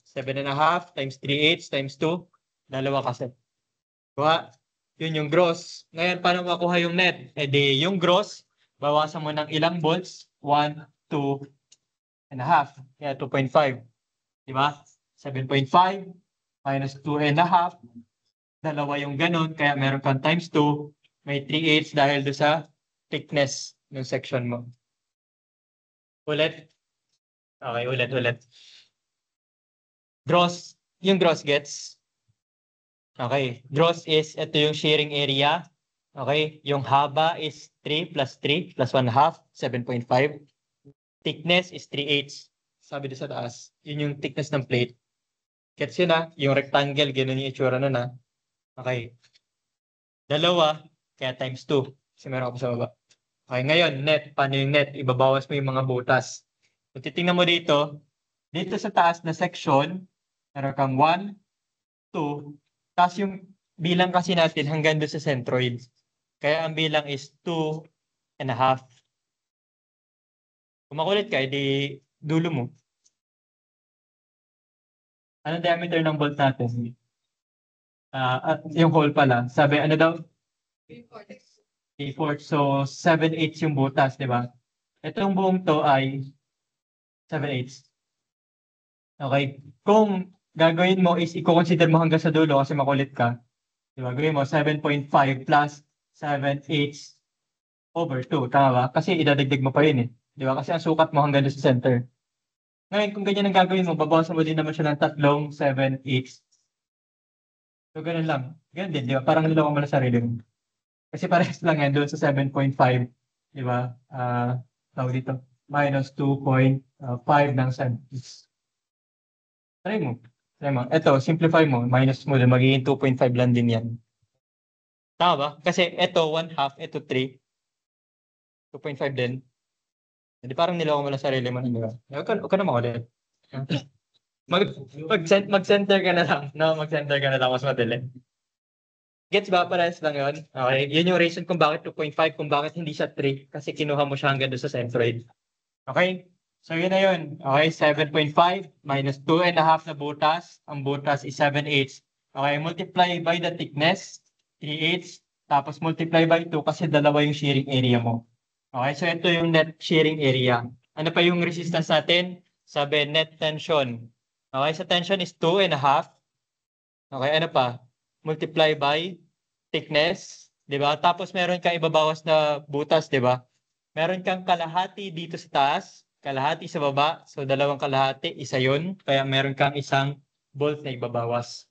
Speaker 1: 7.5 times 3/8 times 2. Dalawa kasi. Diba? Yun yung gross. Ngayon, paano makuha yung net? Di yung gross, bawasan mo ng ilang volts? 1, 2.5. Kaya 2.5. Diba? 7.5 minus 2.5. Dalawa yung ganun. Kaya meron kang times 2. May 3/8 dahil do sa thickness ng section mo. Ulit. Okay, ulit. Gross. Yung gross gets. Okay. Gross is, ito yung shearing area. Okay. Yung haba is 3 plus 3 plus 1/2, 7.5. Thickness is 3/8. Sabi doon sa taas. Yun yung thickness ng plate. Gets yun na? Yung rectangle, ganun yung itsura nun na. Okay. Dalawa, kaya times 2. Kasi meron ako sa baba. Okay, ngayon, net. Paano yung net? Ibabawas mo yung mga butas. Kung titingnan mo dito sa taas na section, meron kang 1, 2, tapos yung bilang kasi natin hanggang doon sa centroid. Kaya ang bilang is 2.5. Kung makulit ka, edi dulo mo. Anong diameter ng bolt natin? At yung hole pala, sabi ano daw? 3/4. So, 7/8 yung butas, di ba? Itong buong to ay 7/8. Okay. Kung gagawin mo is i-consider mo hanggang sa dulo kasi makulit ka. Di ba? Gawin mo 7.5 plus 7/8 over 2. Tama ba? Kasi idadagdag mo pa yun eh. Di ba? Kasi ang sukat mo hanggang doon sa center. Ngayon, kung ganyan ang gagawin mo, babawasan mo din naman siya ng tatlong 7/8. So, ganun lang. Ganun din, di ba? Parang niloko mo na sarili mo. Kasi parehas lang yan doon sa 7.5. Di ba? Tawag dito. Minus 2.5 ng 7. Try mo. Ito, simplify mo. Minus mo. Magiging 2.5 lang din yan. Tama ba? Kasi ito 1/2, ito 3. 2.5 din. Hindi parang niloko mo lang sarili mo. Di ba? Huwag ka na makulit. Mag-center ka na lang. No, mag-center ka na lang. Mas madali. Gets ba? Parehas lang yun. Okay. Yun yung reason kung bakit 2.5, kung bakit hindi siya 3. Kasi kinuha mo siya hanggang doon sa centroid. Okay? So yun na yun. Okay, 7.5 minus 2.5 na butas. Ang butas is 7/8. Okay, multiply by the thickness, 3/8. Tapos multiply by 2 kasi dalawa yung shearing area mo. Okay, so ito yung net shearing area. Ano pa yung resistance natin? Sabi, net tension. Okay, sa tension is 2.5. Okay, ano pa? Multiply by thickness. Di ba? Tapos meron kang ibabawas na butas, di ba? Meron kang kalahati dito sa taas, kalahati sa baba. So, dalawang kalahati, isa yun. Kaya meron kang isang bolt na ibabawas.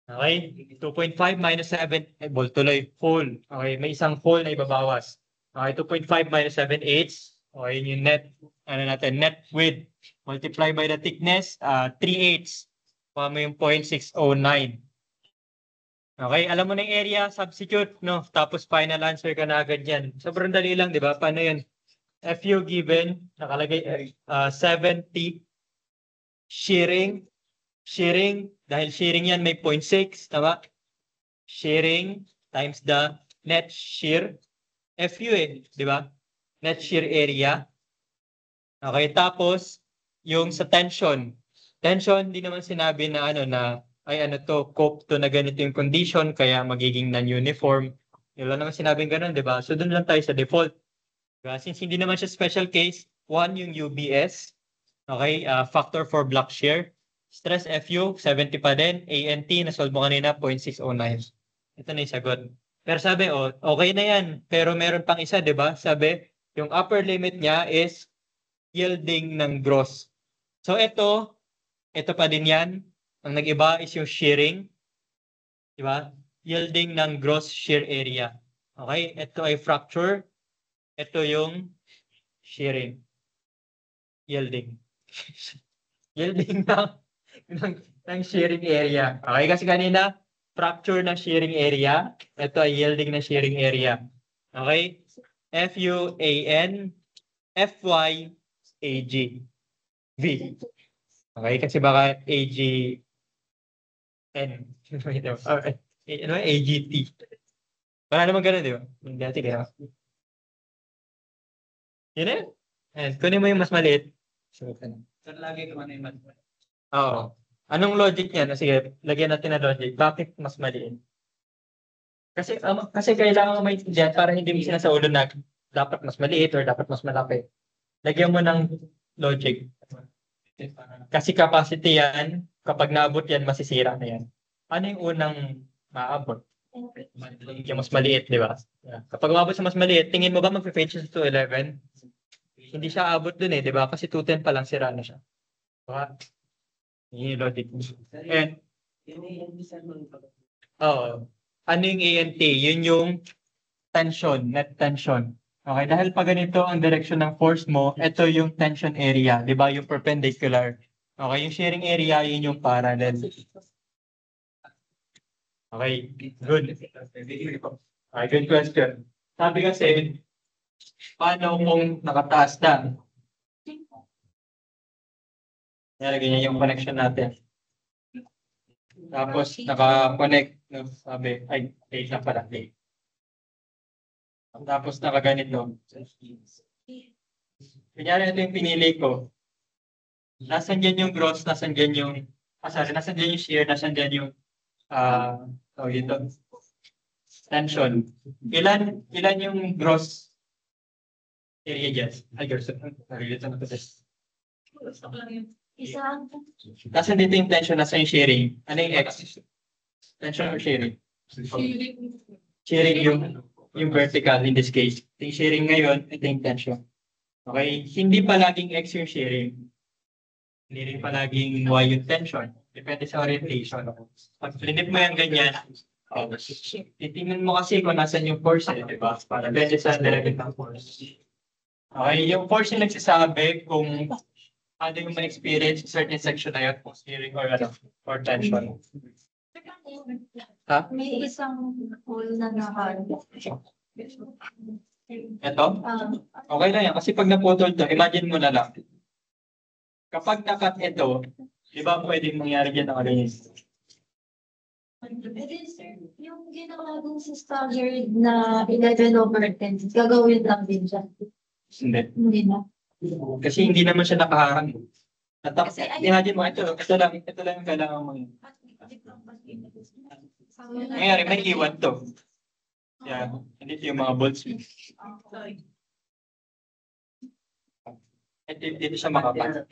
Speaker 1: Okay? 2.5 minus 7, bolt tuloy, hole. Okay, may isang hole na ibabawas. Okay, 2.5 minus 7/8. Okay, yun yung net, ano natin, net width. Multiply by the thickness, 3/8. Kuha mo yung 0.609. Okay, alam mo na yung area, substitute, no? Tapos final answer ka na agad yan. Sobrang dali lang, di ba? Paano yun? FU given, nakalagay 70 shearing, dahil shearing yan may 0.6, tama? Shearing times the net shear FU di ba? Net shear area. Okay, tapos yung sa tension. Tension, di naman sinabi na cope to na ganito yung condition, kaya magiging non-uniform. Wala naman sinabing ganun, di ba? So, dun lang tayo sa default. Diba? Since hindi naman siya special case, 1 yung UBS, okay, factor for block shear. Stress FU, 70 pa din. ANT, nasolve mo kanina, 0.609. Ito na yung sagot. Pero sabi, okay na yan. Pero meron pang isa, di ba? Sabi, yung upper limit niya is yielding ng gross. So, ito pa din yan. Ang nag-iba is yung shearing. Di ba? Yielding ng gross shear area. Okay? Ito ay fracture. Ito yung shearing. Yielding. Yielding ng shearing area. Okay? Kasi kanina, fracture ng shearing area. Ito ay yielding ng shearing area. Okay? FUAN, FY, AG, V. Okay? Kasi baka AG, N. AGT. Wala naman ganun, di ba? Dati kaya. Yun eh. Kunin mo yung mas maliit.
Speaker 3: Sir, lagi ko yung mas.
Speaker 1: Oo. Anong logic niya? Sige, lagyan natin na logic. Bakit mas maliit? Kasi kailangan mo maintindihan para hindi mo sinasa ulo na dapat mas maliit or dapat mas malaki. Lagyan mo ng logic. Kasi capacity yan, kapag naabot yan, masisira na yan. Ano yung unang maabot? Yung mas maliit, di ba? Yeah. Kapag umabot sa mas maliit, tingin mo ba mag-fade siya sa 211? Hindi siya abot dun di ba? Kasi 210 pa lang sira na siya. Diba? Yun yung logic. And, ano yung ANT? Yun yung tension, net tension. Okay, dahil pa ganito ang direction ng force mo, ito yung tension area, di ba? Yung perpendicular. Okay, yung shearing area, yun yung parallel. Okay, good. Okay, good question. Sabi kasi, paano kung nakataas na? Nalagay niya yung connection natin. Tapos, naka-connect. Sabi, data pala. Tapos, nakaganito. Kunyari, ito yung pinili ko. Nasaan dyan yung gross, nasaan dyan yung, nasaan dyan yung shear, nasaan dyan yung, tension. Ilan yung gross area dyan?
Speaker 2: Isang.
Speaker 1: Nasaan dito yung tension, nasaan yung shearing? Ano yung X? Tension or shearing? Shearing yung vertical in this case. Yung shearing ngayon, ito yung tension. Okay? Hindi palaging X yung shearing. Hindi rin palaging Y yung tension. Depende sa orientation. Pag flip mo yung ganyan, titingnan mo kasi kung nasan yung force, di ba? Para depende sa direction ng force. Okay, yung force yung nagsasabi kung ano yung ma-experience sa certain section na yun, kung steering or tension. Ha?
Speaker 2: May isang hole na
Speaker 1: Ito? Okay lang yan. Kasi pag naputol to, imagine mo na lang. Kapag nakat ito, di ba pwedeng mangyari dyan ang ano yun?
Speaker 2: Yung ginawa dun sa staggered na 11/10, gagawin lang din siya.
Speaker 1: Hindi.
Speaker 2: Hindi na.
Speaker 1: Kasi hindi naman siya nakaharang.
Speaker 2: Kasi
Speaker 1: Imagine mo, ito lang yung kailangan mo. Ngayon, may iwan to. Yeah, hindi yung mga bolts. Dito siya makapal.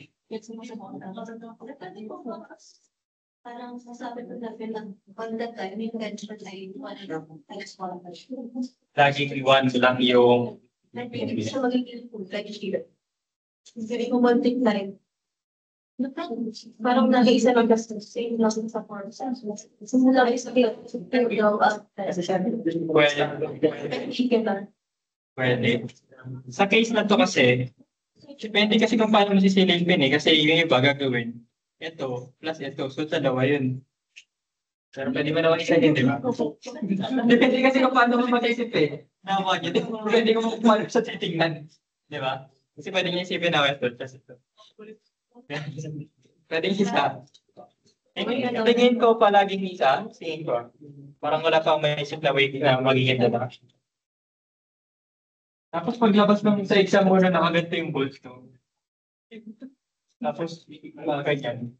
Speaker 2: Parang sasabi ko natin na pag that time, yung tension ay 1 times 1.
Speaker 1: Laging iwan lang yung...
Speaker 2: Hindi siya magiging full like shear. Hindi ko multiply. Parang nag-iisa lang gastos. Same lang sa force. Simula kayo sa go up.
Speaker 1: Pwede. Sa case na to kasi, depende kasi kung paano mo sisilipin kasi yung iba gagawin. Ito, plus ito. So, dalawa yun. Pero pwede mo naman isa din, di ba? Depende kasi kung paano mo mag-isip Nawa yun. Pwede mo kung paano sa titingnan. Di ba? Kasi pwede niya isipin na ito, plus ito. Pwede isa. Tingin ko palaging isa. Tingin ko. Parang wala pang maisip na way na magiging dalawa. Tapos paglabas ng sa exam mo na nakaganto yung bolts ko. Tapos, ganyan.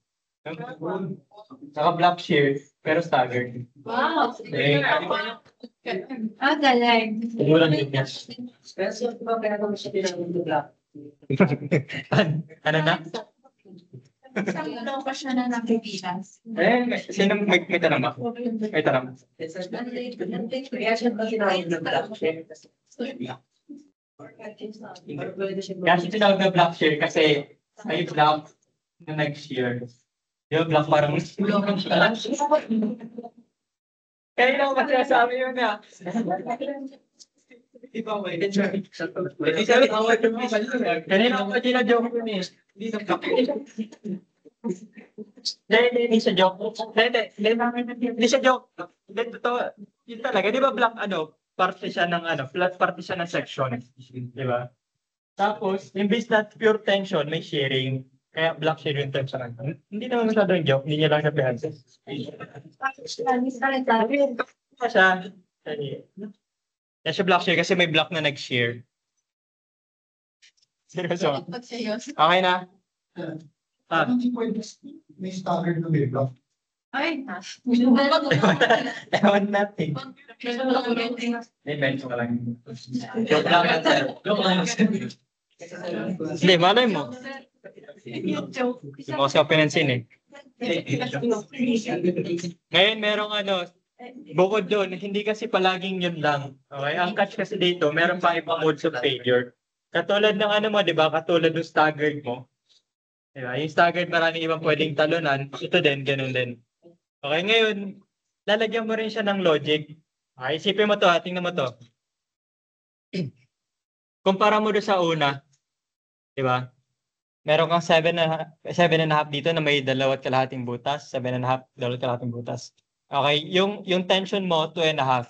Speaker 1: Naka-black shear, pero staggered.
Speaker 2: Wow!
Speaker 1: Eh,
Speaker 2: Galing.
Speaker 1: Siguro din yan.
Speaker 3: Pero ba kaya kung siya pinagod black?
Speaker 1: Ano na?
Speaker 2: Isang daw pa siya na napipilas.
Speaker 1: Sino may tanong ba? May tanong.
Speaker 3: Kaya siya ba pinagod na black?
Speaker 1: Kaya siya tinawag na black shear kasi may black na nag-shear. Yung black parang kaya lang ba sinasabi yun na? Iba ko eh. Kanina ako joke ko eh. Hindi siya joke. Hindi siya joke. Totoo. Yun talaga. Di ba black parte siya ng flat parte siya ng section. Di ba? Tapos, imbis na pure tension, may shearing. Kaya black shear yung tension. Hindi naman masyadong joke. Hindi niya lang sabihan. Kaya siya black shear kasi may black na nag-shear. Seryoso. Okay na?
Speaker 4: Hindi pwede may staggered na may block.
Speaker 2: Ay,
Speaker 1: Ewan natin. May ka lang. Joke lang yan, sir. Joke lang yan, sir. Hindi, malay mo. Hindi mo kasi ako pinansin eh. Ngayon, merong bukod doon, hindi kasi palaging yun lang. Okay? Ang catch kasi dito, meron pa ibang modes of failure. Katulad ng mo, di ba? Katulad ng staggered mo. Di ba? Yung staggered, maraming ibang pwedeng talunan. Ito din, ganun din. Okay, ngayon, lalagyan mo rin siya ng logic. Okay, isipin mo to, tingnan mo to. Kumpara mo doon sa una, di ba? Meron kang 7.5 dito na may 2.5 butas, 7.5, 2.5 butas. Okay, yung tension mo, 2.5.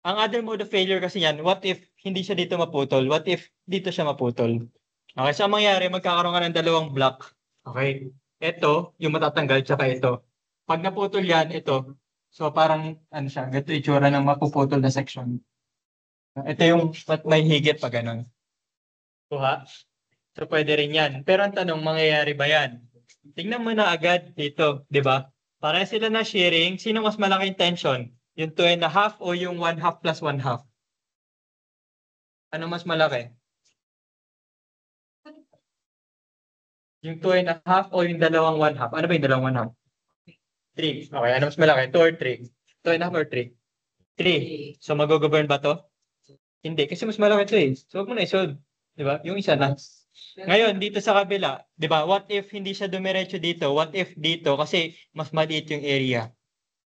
Speaker 1: Ang other mode of failure kasi yan, what if hindi siya dito maputol? What if dito siya maputol? Okay, so ang mangyari, magkakaroon ka ng dalawang block. Okay, ito, yung matatanggal, tsaka ito. Pag naputol yan, ito. So parang, siya, ganito itsura ng mapuputol na section. Ito yung may higit pa ganun. Kuha? So pwede rin yan. Pero ang tanong, mangyayari ba yan? Tingnan mo na agad dito, di ba? Para sila na shearing, sino mas malaking tension? Yung 2.5 o yung 1/2 plus 1/2? Ano mas malaki? Yung 2.5 o yung dalawang 1/2? Ano ba yung dalawang 1/2? 3. Okay, ano mas malaki? 2 or 3? 2.5 or 3? 3. So mag-govern ba to? Hindi, kasi mas malaki to eh. So huwag mo na isolve. Di ba? Yung isa na. Ngayon, dito sa kabila, di ba? What if hindi siya dumiretso dito? What if dito? Kasi mas maliit yung area.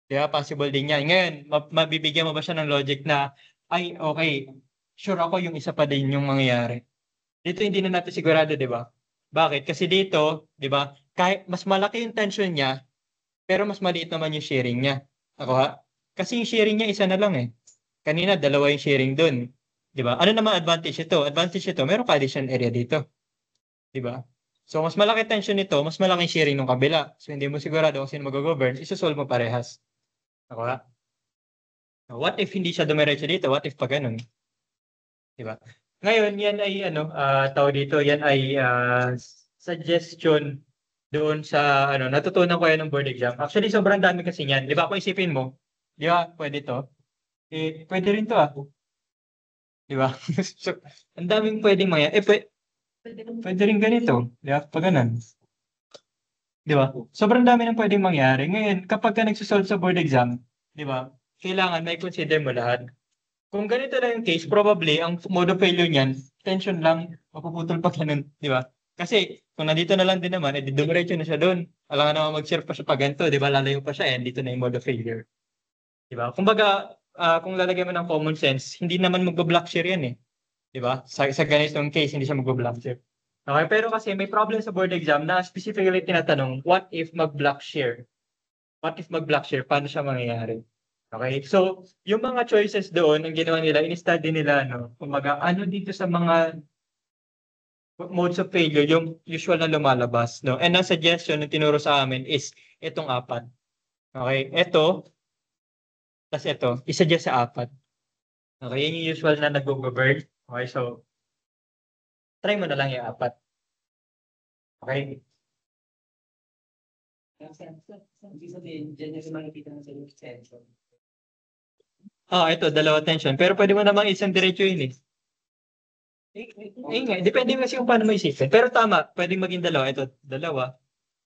Speaker 1: Di ba? Possible din yan. Ngayon, mabibigyan mo ba siya ng logic na, ay, okay, sure ako yung isa pa din yung mangyayari. Dito hindi na natin sigurado, di ba? Bakit? Kasi dito, di ba? Kahit mas malaki yung tension niya, pero mas maliit naman yung sharing niya. Ako ha? Kasi yung sharing niya, isa na lang eh. Kanina, dalawa yung sharing dun. Di ba? Ano naman advantage ito? Advantage ito, meron ka additional area dito. Di ba? So, mas malaki tension nito, mas malaking sharing ng kabila. So, hindi mo sigurado kung sino mag-govern, isosolve mo parehas. Ako ha? What if hindi siya dumiretso dito? What if pa ganun? Di ba? Ngayon, yan ay, tawag dito, yan ay suggestion doon sa, natutunan ko yan ng board exam. Actually, sobrang dami kasi yan. Di ba, kung isipin mo, di ba, pwede to? Eh, pwede rin to Di ba? So, ang daming pwedeng mangyari. Pwede rin ganito. Di ba? Pag ganun. Di ba? Sobrang dami ng pwedeng mangyari. Ngayon, kapag ka nagsusolve sa board exam, di ba? Kailangan may consider mo lahat. Kung ganito na yung case, probably, ang mode of failure niyan, tension lang, mapuputol pa ganun. Di ba? Kasi, kung nandito na lang din naman, edi dumiretso na siya doon. Alam nga naman mag-share pa siya pa ganito, di ba? Lalayo pa siya, dito na yung mode of failure. Di ba? Kumbaga, kung lalagyan mo ng common sense, hindi naman mag-block share yan eh. Di ba? Sa ganitong case, hindi siya mag-block share. Okay, pero kasi may problem sa board exam na specifically tinatanong, what if mag-block share? What if mag-block share? Paano siya mangyayari? Okay, so yung mga choices doon, ang ginawa nila, in-study nila, kumbaga, ano dito sa mga modes of failure, yung usual na lumalabas, no? And ang suggestion na tinuro sa amin is itong apat. Okay? Ito, tas ito, isa-suggest sa apat. Okay? Yan yung usual na nag-govern. Okay? So, try mo na lang yung apat. Okay?
Speaker 3: Ibig sabihin, dyan yung makikita na sa extension.
Speaker 1: Ito, dalawa tension. Pero pwede mo namang isang diretso yun eh. Nga, depende kasi kung paano mo isipin. Pero tama, pwedeng maging dalawa. Ito, dalawa.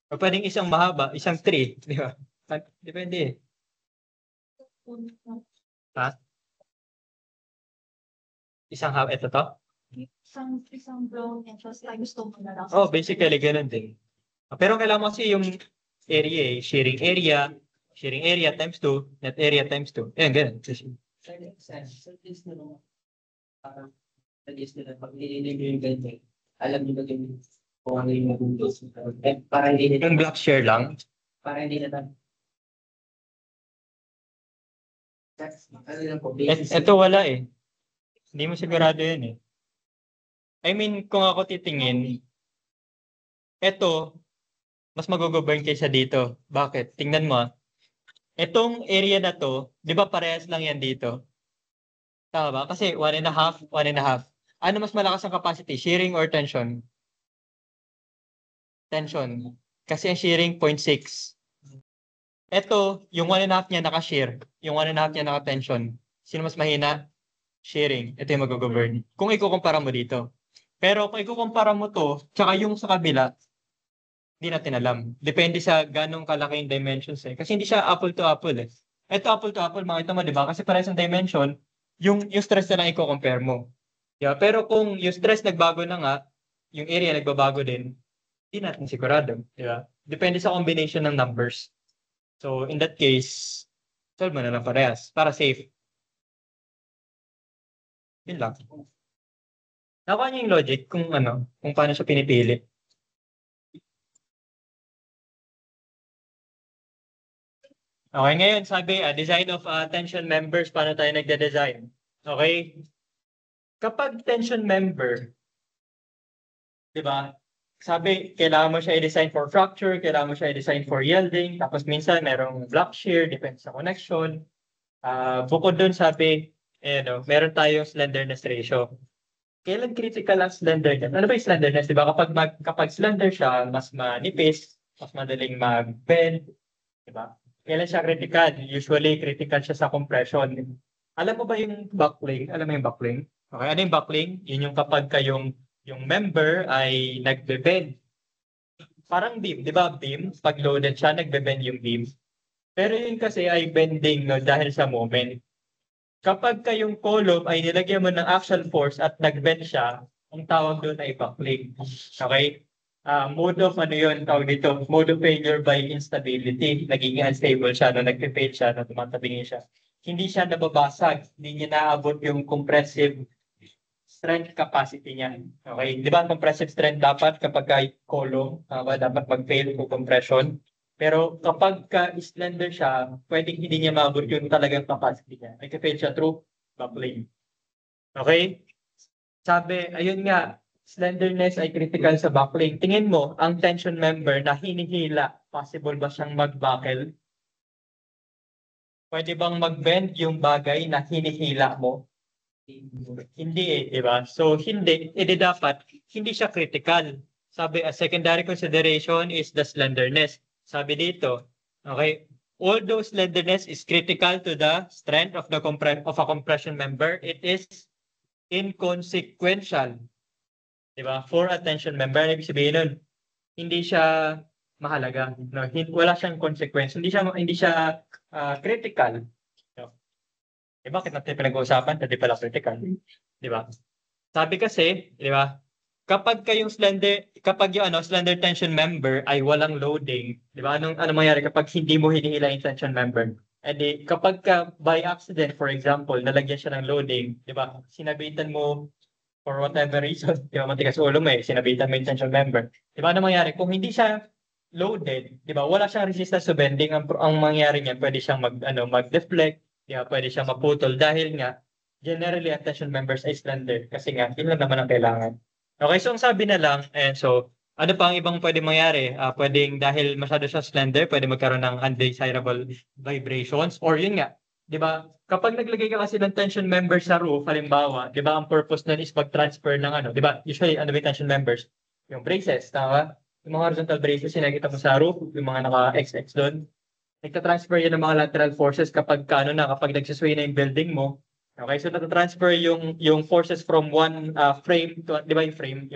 Speaker 1: O pwedeng isang mahaba, isang 3. Di ba? Depende eh. Ha? Isang haba, ito to?
Speaker 2: Isang brown entrance tayo gusto mo na lang.
Speaker 1: Basically, ganun din. Pero kailangan kasi yung area eh. Sharing area times 2, net area times 2. Yan, ganun.
Speaker 3: Sa this na naman, parang suggest nila, pag nililagay yung ganyan, alam nyo ba yung kung ano yung mag-utos. Para hindi nila,
Speaker 1: Yung block share lang.
Speaker 3: para hindi na ano lang po,
Speaker 1: Ito wala eh. Hindi mo sigurado yun eh. I mean, kung ako titingin, ito, mas mag-govern kaysa dito. Bakit? Tingnan mo. Itong area na to, di ba parehas lang yan dito? Tama ba? Kasi 1.5, 1.5. Ano mas malakas ang capacity? Shearing or tension? Tension. Kasi ang shearing 0.6. Ito, yung 1.5 niya naka-shear. Yung 1.5 niya naka-tension. Sino mas mahina? Sharing. Ito yung mag-govern. Kung ikukumpara mo dito. Pero kung ikukumpara mo to, tsaka yung sa kabila, hindi natin alam. Depende sa ganong kalaki yung dimensions eh. Kasi hindi siya apple to apple eh. Ito apple to apple, makita mo, di ba? Kasi parehas ang dimension, yung stress na lang i-compare mo. Yeah, pero kung yung stress nagbago na nga, yung area nagbabago din, hindi natin sigurado. Di ba? Depende sa combination ng numbers. So, in that case, solve mo na lang parehas para safe. Yun lang. Nakuha niyo yung logic kung kung paano siya pinipili. Okay, ngayon sabi, design of tension members, paano tayo nagde-design? Okay? Kapag tension member, di ba? Sabi, kailangan mo siya i-design for fracture, kailangan mo siya i-design for yielding, tapos minsan merong block shear, depende sa connection. Bukod dun sabi, meron tayong slenderness ratio. Kailan critical ang slenderness? Ano ba yung slenderness? Di ba? Kapag slender siya, mas manipis, mas madaling mag-bend. Di ba? Kailan siya critical? Usually, critical siya sa compression. Alam mo ba yung buckling? Alam mo yung buckling? Okay, ano yung buckling? Yun yung kapag yung member ay nagbe-bend. Parang beam, di ba? Beam, pag loaded siya, nagbe-bend yung beam. Pero yun kasi ay bending dahil sa moment. Kapag kayong column ay nilagyan mo ng axial force at nag-bend siya, ang tawag doon ay buckling. Okay? Mode of tawag dito, mode of failure by instability. Nagiging unstable siya, nagpe-fail siya, tumatabingin siya. Hindi siya nababasag, hindi niya naabot yung compressive strength capacity niya. Okay? Di ba compressive strength dapat kapag column, dapat mag-fail kung compression. Pero kapag slender siya, pwedeng hindi niya maabot yung talagang capacity niya. Nagka-fail siya through buckling. Okay? Sabi, ayun nga, slenderness ay critical sa buckling. Tingin mo, ang tension member na hinihila, possible ba siyang mag-buckle? Pwede bang mag-bend yung bagay na hinihila mo? Hindi eh, di ba? So, hindi. Dapat, hindi siya critical. Sabi, a secondary consideration is the slenderness. Sabi dito, okay, although slenderness is critical to the strength of a compression member, it is inconsequential. Diba? For a tension member, ibig sabihin nun, hindi siya mahalaga. No? Wala siyang consequence. Hindi siya critical. No? Bakit natin pinag-uusapan? Hindi pala critical. Diba? Sabi kasi, di ba? Kapag yung slender tension member ay walang loading, di ba? Ano mangyari kapag hindi mo hinihila yung tension member? Kapag by accident, for example, nalagyan siya ng loading, di ba? Sinabitan mo for whatever reason, di ba? Matigas ulo mo sinabitan mo yung tension member. Di ba? Ano mangyari? Kung hindi siya loaded, di ba? Wala siyang resistance to bending. Ang mangyari niyan, pwede siyang mag-deflect, di ba? Pwede siyang maputol dahil nga, generally, ang tension members ay slender kasi nga, yun lang naman ang kailangan. Okay, so ang sabi na lang, and so, ano pa ang ibang pwede mangyari? Pwedeng dahil masyado siya slender, pwede magkaroon ng undesirable vibrations, or yun nga, di ba? Kapag naglagay ka kasi ng tension member sa roof, halimbawa, di ba, ang purpose nun is mag-transfer ng ano, di ba? Usually, ano ba yung tension members? Yung braces, tama? Yung mga horizontal braces, sinakita mo sa roof, yung mga naka-XX doon, nagta-transfer yan ng mga lateral forces kapag ano na, kapag nagsisway na yung building mo. Okay, so nata-transfer yung forces from one frame to, di ba yung frame,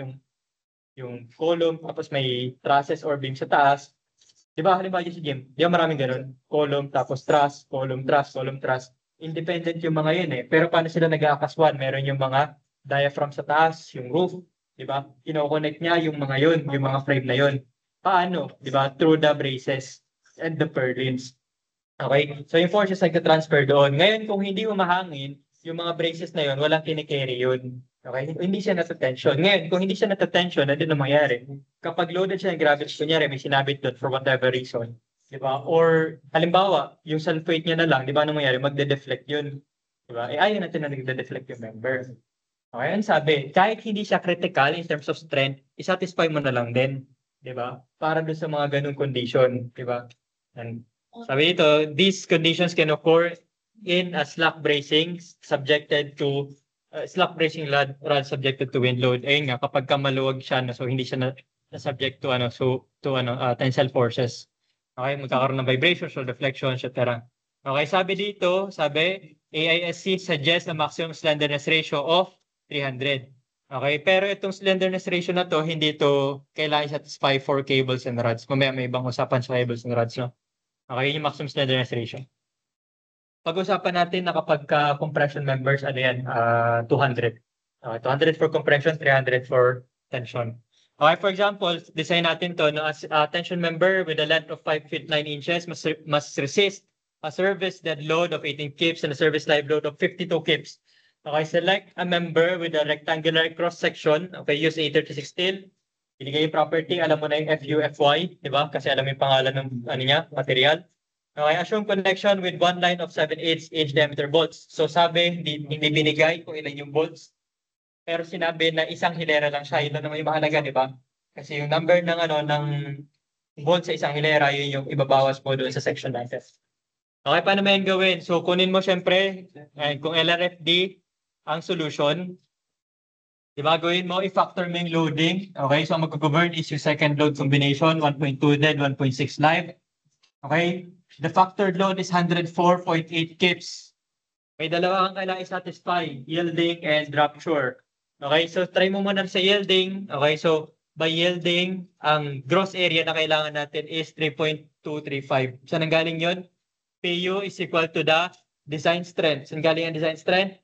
Speaker 1: yung column, tapos may trusses or beam sa taas. Di ba, halimbawa yung sa gym, di ba maraming ganun? Column, tapos truss, column, truss, column, truss. Independent yung mga yun eh. Pero paano sila nag-aakaswan? Meron yung mga diaphragm sa taas, yung roof, di ba? Kino-connect niya yung mga yun, yung mga frame na yun. Paano? Di ba? Through the braces and the purlins. Okay? So yung forces nagka-transfer doon. Ngayon, kung hindi umahangin, yung mga braces na yun, walang kinikerry yun. Okay? Hindi siya nasa-tension. Ngayon, kung hindi siya nata-tension, ano din ang mangyayari? Kapag loaded siya ng gravity, kunyari may sinabit doon for whatever reason, di ba? Or, halimbawa, yung sulfate niya na lang, di ba ano mangyayari? Magde-deflect yun. Di ba? Ayaw natin na nagde-deflect yung member. Okay? Ang sabi, kahit hindi siya critical in terms of strength, isatisfy mo na lang din. Di ba? Para doon sa mga ganung condition. Di ba? And sabi dito, these conditions can occur in a slack bracing subjected to slack bracing rod subjected to wind load. Ayun nga, kapag ka maluwag siya, no, so hindi siya na subject to tensile forces. Okay, magkakaroon ng vibrations or deflections, etc. Okay, sabi dito, AISC suggests a maximum slenderness ratio of 300. Okay, pero itong slenderness ratio na to, hindi to kailangan satisfy for cables and rods. Mamaya may ibang usapan sa cables and rods, no? Okay, yung maximum slenderness ratio. Pag-usapan natin na kapag compression members, ano yan, 200. 200 for compression, 300 for tension. Okay, for example, design natin to, no, as a tension member with a length of 5 feet 9 inches must resist a service dead load of 18 kips and a service live load of 52 kips. Okay, select a member with a rectangular cross-section. Okay, use A36 steel. Binigay yung property, alam mo na yung FU, FY, di ba? Kasi alam mo yung pangalan ng ano niya, material. Okay, assume connection with one line of 7/8 inch diameter bolts. So sabi, hindi binigay kung ilan yung bolts. Pero sinabi na isang hilera lang siya. Yun naman yung mahalaga, di ba? Kasi yung number ng bolts sa isang hilera, yun yung ibabawas mo doon sa section natin. Okay, paano mo yan gawin? So kunin mo syempre, kung LRFD ang solution, di ba, gawin mo, i-factor mo yung loading. Okay, so ang mag-govern is yung second load combination, 1.2 dead, 1.6 live. Okay, the factored load is 104.8 kips. May dalawa kang kailangan i-satisfy, yielding and rupture. Okay, so try mo muna sa yielding. Okay, so by yielding, ang gross area na kailangan natin is 3.235. Saan nanggaling yun? PU is equal to the design strength. Saan galing ang design strength?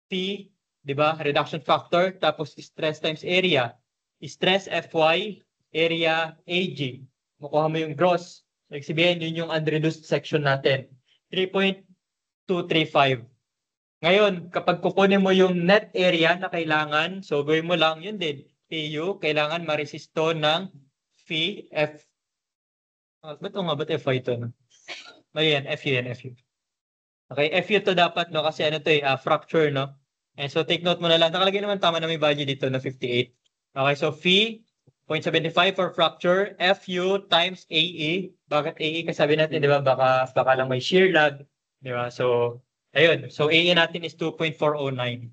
Speaker 1: P, di ba? Reduction factor, tapos stress times area. Stress FY, area AG. Makuha mo yung gross. Sabihin, yun yung unreduced section natin. 3.235. Ngayon, kapag kukunin mo yung net area na kailangan, so gawin mo lang yun din. PU, kailangan maresisto ng phi F. Ba't FY ito? No? Yan, FU yan, FU. Okay, FU to dapat, no? Kasi ano to fracture, no? And so take note mo na lang. Nakalagay naman tama na may value dito na 58. Okay, so phi 0.75 for fracture, FU times AE. Bakit AE? Kasi sabi natin, di ba, baka lang may shear lag. Di ba? So, ayun. So, AE natin is 2.409.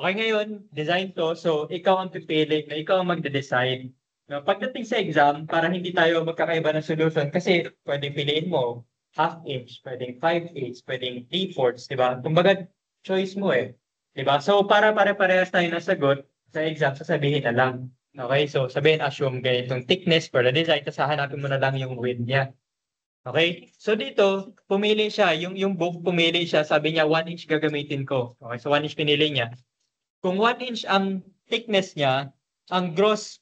Speaker 1: Okay, ngayon, design to. So, ikaw ang pipili, na ikaw ang magde-decide. No, pagdating sa exam, para hindi tayo magkakaiba ng solution, kasi pwedeng piliin mo half inch, pwedeng 5/8, pwedeng 3/4, di ba? Kumbaga, choice mo eh. Di ba? So, para pare-parehas tayo na sagot sa exam, sasabihin na lang. Okay, so sabihin, assume ganitong thickness for the design, tapos hahanapin mo na lang yung width niya. Okay, so dito, pumili siya, yung book, pumili siya, sabi niya 1 inch gagamitin ko. Okay, so 1 inch pinili niya. Kung 1 inch ang thickness niya, ang gross,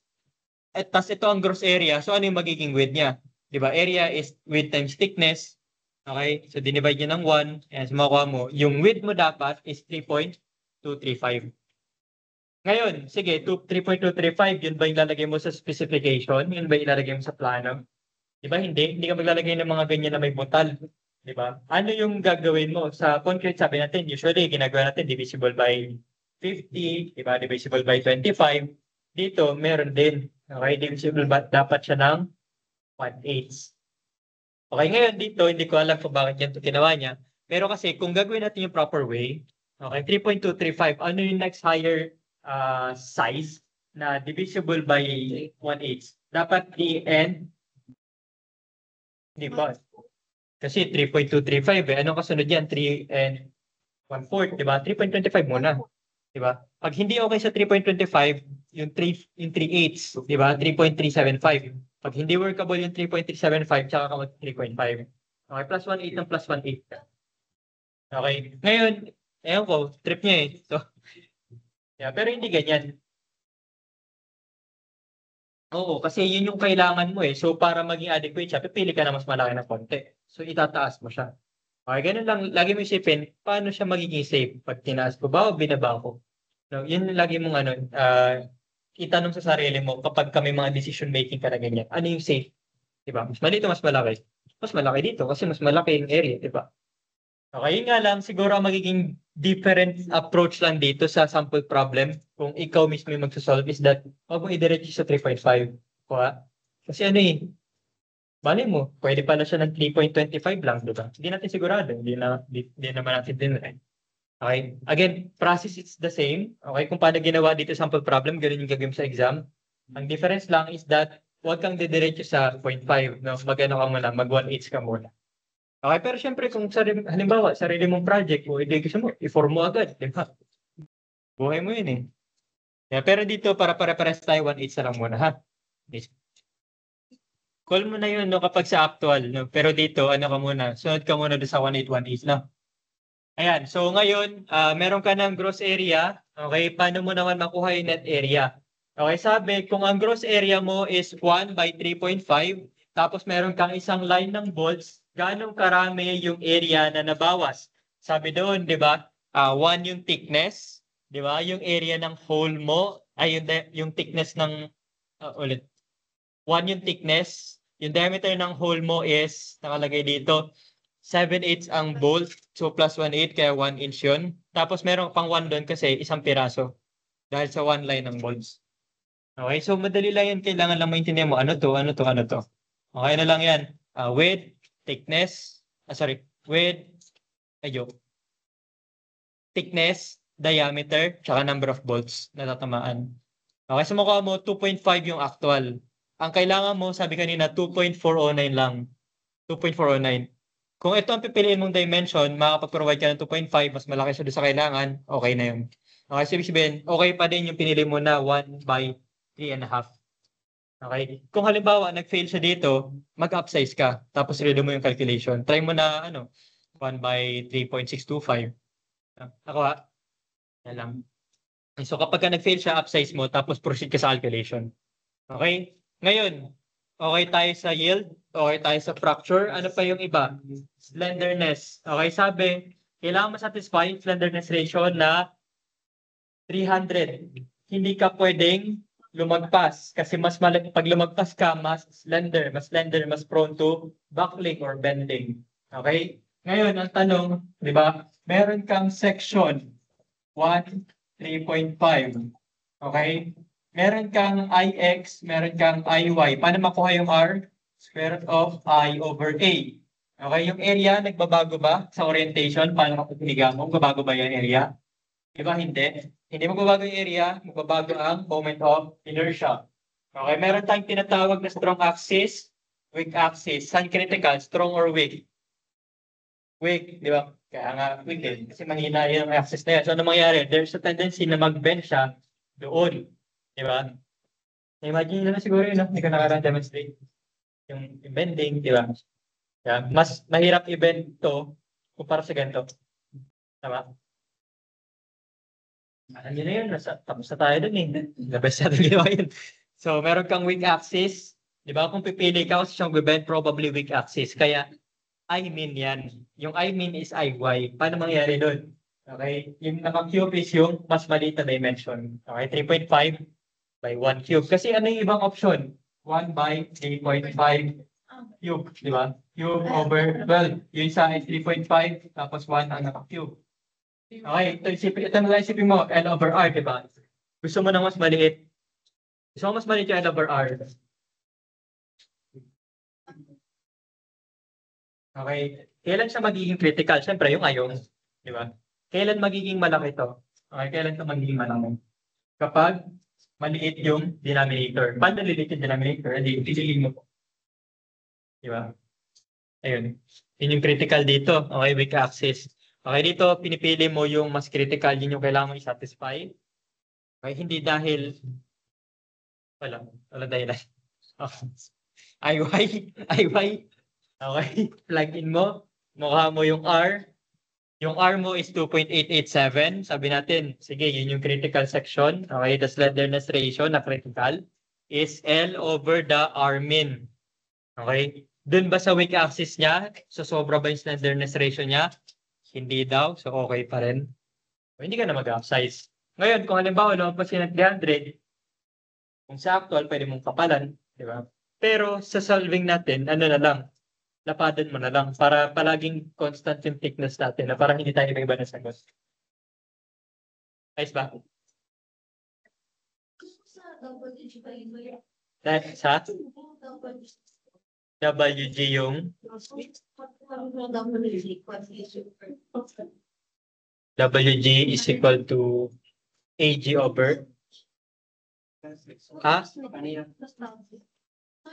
Speaker 1: at tas ito ang gross area, so ano yung magiging width niya? Diba, area is width times thickness. Okay, so dinivide niya ng 1, and makuha mo, yung width mo dapat is 3.235. Ngayon, sige, 3.235, yun ba yung lalagay mo sa specification? Yun ba yung ilalagay mo sa plano? Di ba hindi? Hindi ka maglalagay ng mga ganyan na may butal. Di ba? Ano yung gagawin mo? Sa concrete, sabi natin, usually, ginagawa natin divisible by 50, di ba? Divisible by 25. dito meron din. Okay, divisible ba dapat siya ng 1/8. Okay, ngayon dito, hindi ko alam kung bakit yan ginawa niya. Pero kasi kung gagawin natin yung proper way, okay, 3.235, ano yung next higher size na divisible by 1/8? Dapat DN, hindi ba? Kasi 3.235 eh. Anong kasunod yan? 3 and 1/4, di ba? 3.25 muna. Di ba? Pag hindi okay sa 3.25, yung 3/8, di ba? 3.375. Pag hindi workable yung 3.375, tsaka ka mag 3.5. Okay, plus 1/8 ng plus 1/8. Okay. Ngayon, ewan ko, trip niya eh. So, yeah, pero hindi ganyan. Oo, kasi yun yung kailangan mo eh. So, para maging adequate siya, pipili ka na mas malaki na konti. So, itataas mo siya. Okay, ganun lang. Lagi mo isipin, paano siya magiging safe? Pag tinaas ko ba o binaba ko? No, yun yung lagi mong itanong sa sarili mo kapag kami mga decision making ka na ganyan. Ano yung safe? Diba? Mas malito, mas malaki. Mas malaki dito kasi mas malaki yung area, diba? Okay, yun nga lang, siguro ang magiging different approach lang dito sa sample problem, kung ikaw mismo yung magsasolve, is that huwag mo idiretso sa 3.5. Kuha? Kasi ano eh, bali mo, pwede pala siya ng 3.25 lang, diba? Hindi natin sigurado, hindi naman natin din eh. Okay? Again, process is the same. Okay? Kung paano ginawa dito sample problem, ganun yung gagawin sa exam. Ang difference lang is that huwag kang didiretso sa 0.5. No? Mag-ano ka muna, mag-1/8 ka muna. Okay? Pero syempre, kung halimbawa, sarili mong project, o hindi gusto mo, i-form mo agad. Di ba? Buhay mo yun eh. Yeah, pero dito, para pare-pares tayo, 1/8 na lang muna, ha? Yes. Call mo na yun no, kapag sa actual. No? Pero dito, ano ka muna, sunod ka muna doon sa 1/8, 1/8 na. Ayan, so ngayon, meron ka ng gross area. Okay, paano mo naman makuha yung net area? Okay, sabi, kung ang gross area mo is 1 by 3.5, tapos meron kang isang line ng bolts, gaano karami yung area na nabawas? Sabi doon, di ba? 1 yung thickness, di ba? Yung area ng hole mo, ay yung thickness ng, ulit. 1 yung thickness, yung diameter ng hole mo is, nakalagay dito, 7/8 ang bolt. So, plus 1/8, kaya 1 inch yun. Tapos, meron pang 1 doon kasi isang piraso. Dahil sa 1 line ng bolts. Okay, so madali lang yan. Kailangan lang maintindihan mo. Ano to, ano to, ano to. Okay na lang yan. Width, thickness, width, thickness, diameter, tsaka number of bolts na tatamaan. Okay, so mukha mo, 2.5 yung actual. Ang kailangan mo, sabi kanina, 2.409 lang. 2.409. Kung ito ang pipiliin mong dimension, makakapag-provide ka ng 2.5, mas malaki siya doon sa kailangan, okay na yun. Okay, so ibig sabihin, okay pa din yung pinili mo na 1 by 3.5. Okay? Kung halimbawa, nag-fail siya dito, mag-upsize ka, tapos redo mo yung calculation. Try mo na, 1 by 3.625. Ako ha? Yan lang. So kapag ka nag-fail siya, upsize mo, tapos proceed ka sa calculation. Okay? Ngayon, okay tayo sa yield, okay tayo sa fracture. Ano pa yung iba? Slenderness. Okay, sabi, kailangan ma-satisfy yung slenderness ratio na 300. Hindi ka pwedeng lumagpas kasi pag lumagpas ka, mas slender, mas prone to buckling or bending. Okay? Ngayon, ang tanong, di ba, meron kang section 1, 3.5. Okay? Meron kang IX, meron kang IY. Paano makuha yung R? Square root of I over A. Okay, yung area, nagbabago ba sa orientation? Paano kapag hiniga mo? Magbabago ba yung area? Diba hindi? Hindi magbabago yung area, magbabago ang moment of inertia. Okay, meron tayong tinatawag na strong axis, weak axis. Saan critical? Strong or weak? Weak, di ba? Kaya nga weak din. Kasi mahina yung axis na yan. So, ano mangyayari? There's a tendency na mag-bend siya doon. Di ba? Imagine nyo na siguro yun, no? Hindi ko nakaka-demonstrate. Yung bending, di ba? Yeah. Mas mahirap i-bend to kumpara sa ganito. Tama? Ano na yun? Tapos na tayo dun eh. The best natin ginawa yun. So, meron kang weak axis. Di ba? Kung pipili ka kasi siyang bend, probably weak axis. Kaya, I mean yan. Yung I mean is IY. Paano mangyari doon? Okay? Yung naka-cube is yung mas maliit na dimension. Okay? 3.5 by 1 cube. Kasi ano yung ibang option? 1 by 3.5 cube. Di ba? Cube over 12. Yung isa is 3.5 tapos 1 ang naka-cube. Okay, ito na lang isipin mo, L over R, di ba? Gusto mo ng mas maliit. So, mas maliit yung L over R. Okay. Kailan siya magiging critical? Siyempre, yung ion. Di ba? Kailan magiging malaki to? Okay, kailan to magiging malaki? Kapag maliit yung denominator. Paano maliit yung denominator? Hindi, piliin mo po. Di ba? Ayun. Yun yung critical dito. Okay, weak axis. Okay, dito pinipili mo yung mas critical, yun yung kailangan mo i-satisfy. Okay, hindi dahil wala dahilan. Okay. IY. Okay, plug in mo. Mukha mo yung R. Yung R mo is 2.887. Sabi natin, sige, yun yung critical section. Okay, the slenderness ratio na critical is L over the R min. Okay? Doon ba sa weak axis niya? So, sobra ba yung slenderness ratio niya? Hindi daw. So, okay pa rin. O, hindi ka na mag-upsize. Ngayon, kung halimbawa, lumabas yun ng 300, kung sa actual, pwede mong kapalan. Di ba? Pero sa solving natin, ano na lang, lapadan mo na lang para palaging constant yung thickness natin na para hindi tayo may iba na sagot. Ayos ba?
Speaker 2: Sa WG ba yun ba yun?
Speaker 1: Dahil sa
Speaker 2: WG.
Speaker 1: WG yung WG is equal to AG over Ha?
Speaker 2: So,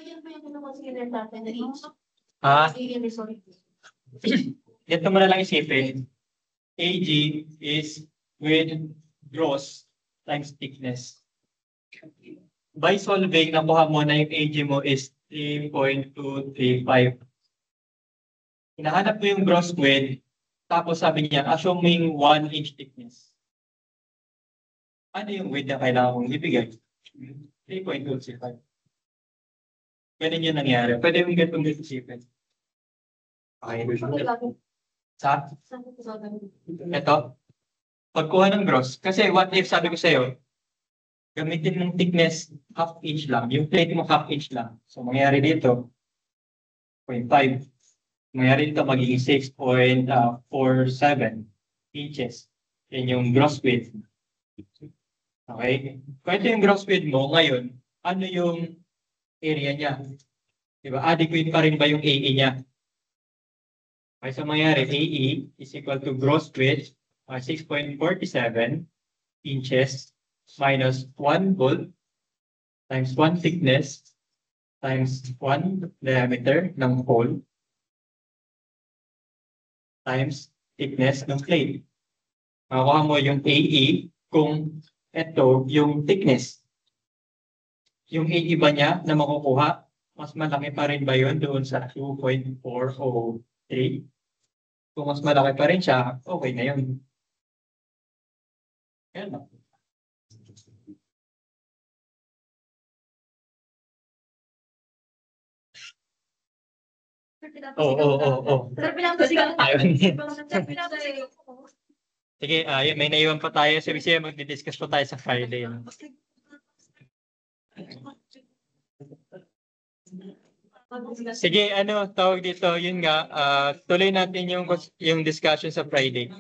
Speaker 2: yan pa yung consider natin na each.
Speaker 1: Sorry. Ito mo na lang isipin. AG is width gross times thickness. By solving, nakuha mo na yung AG mo is 3.235. Hinahanap mo yung gross width, tapos sabi niya, assuming 1 inch thickness. Ano yung width na kailangan mong ibigay? 3.235. Ganun yung nangyari. Pwede yung ganitong isipin. Okay. Sa? Ito. Pagkuha ng gross. Kasi what if sabi ko sa'yo, gamitin mong thickness half inch lang. Yung plate mo half inch lang. So, mangyari dito, 0.5. Mangyari dito, magiging 6.47 inches. Yan yung gross width. Okay? Kung ito yung gross width mo, ngayon, ano yung area niya? Diba? Adequate pa rin ba yung AE niya? Okay, so mangyari, AE is equal to gross width 6.47 inches minus 1 bolt times 1 thickness times 1 diameter ng hole times thickness ng plate. Makuha mo yung AE kung ito yung thickness. Yung AE ba niya na makukuha, mas malaki pa rin ba yun doon sa 2.403? Kung mas malaki pa rin siya, okay na yun. Yan lang. Oo.
Speaker 2: Sir, pinapasigaw.
Speaker 1: Ayun.
Speaker 2: Sir, pinapasigaw.
Speaker 1: Sige, yun, may naiwan pa tayo. Sabi siya, magdi-discuss pa tayo sa Friday. Sige, tawag dito, yun nga, tuloy natin yung discussion sa Friday.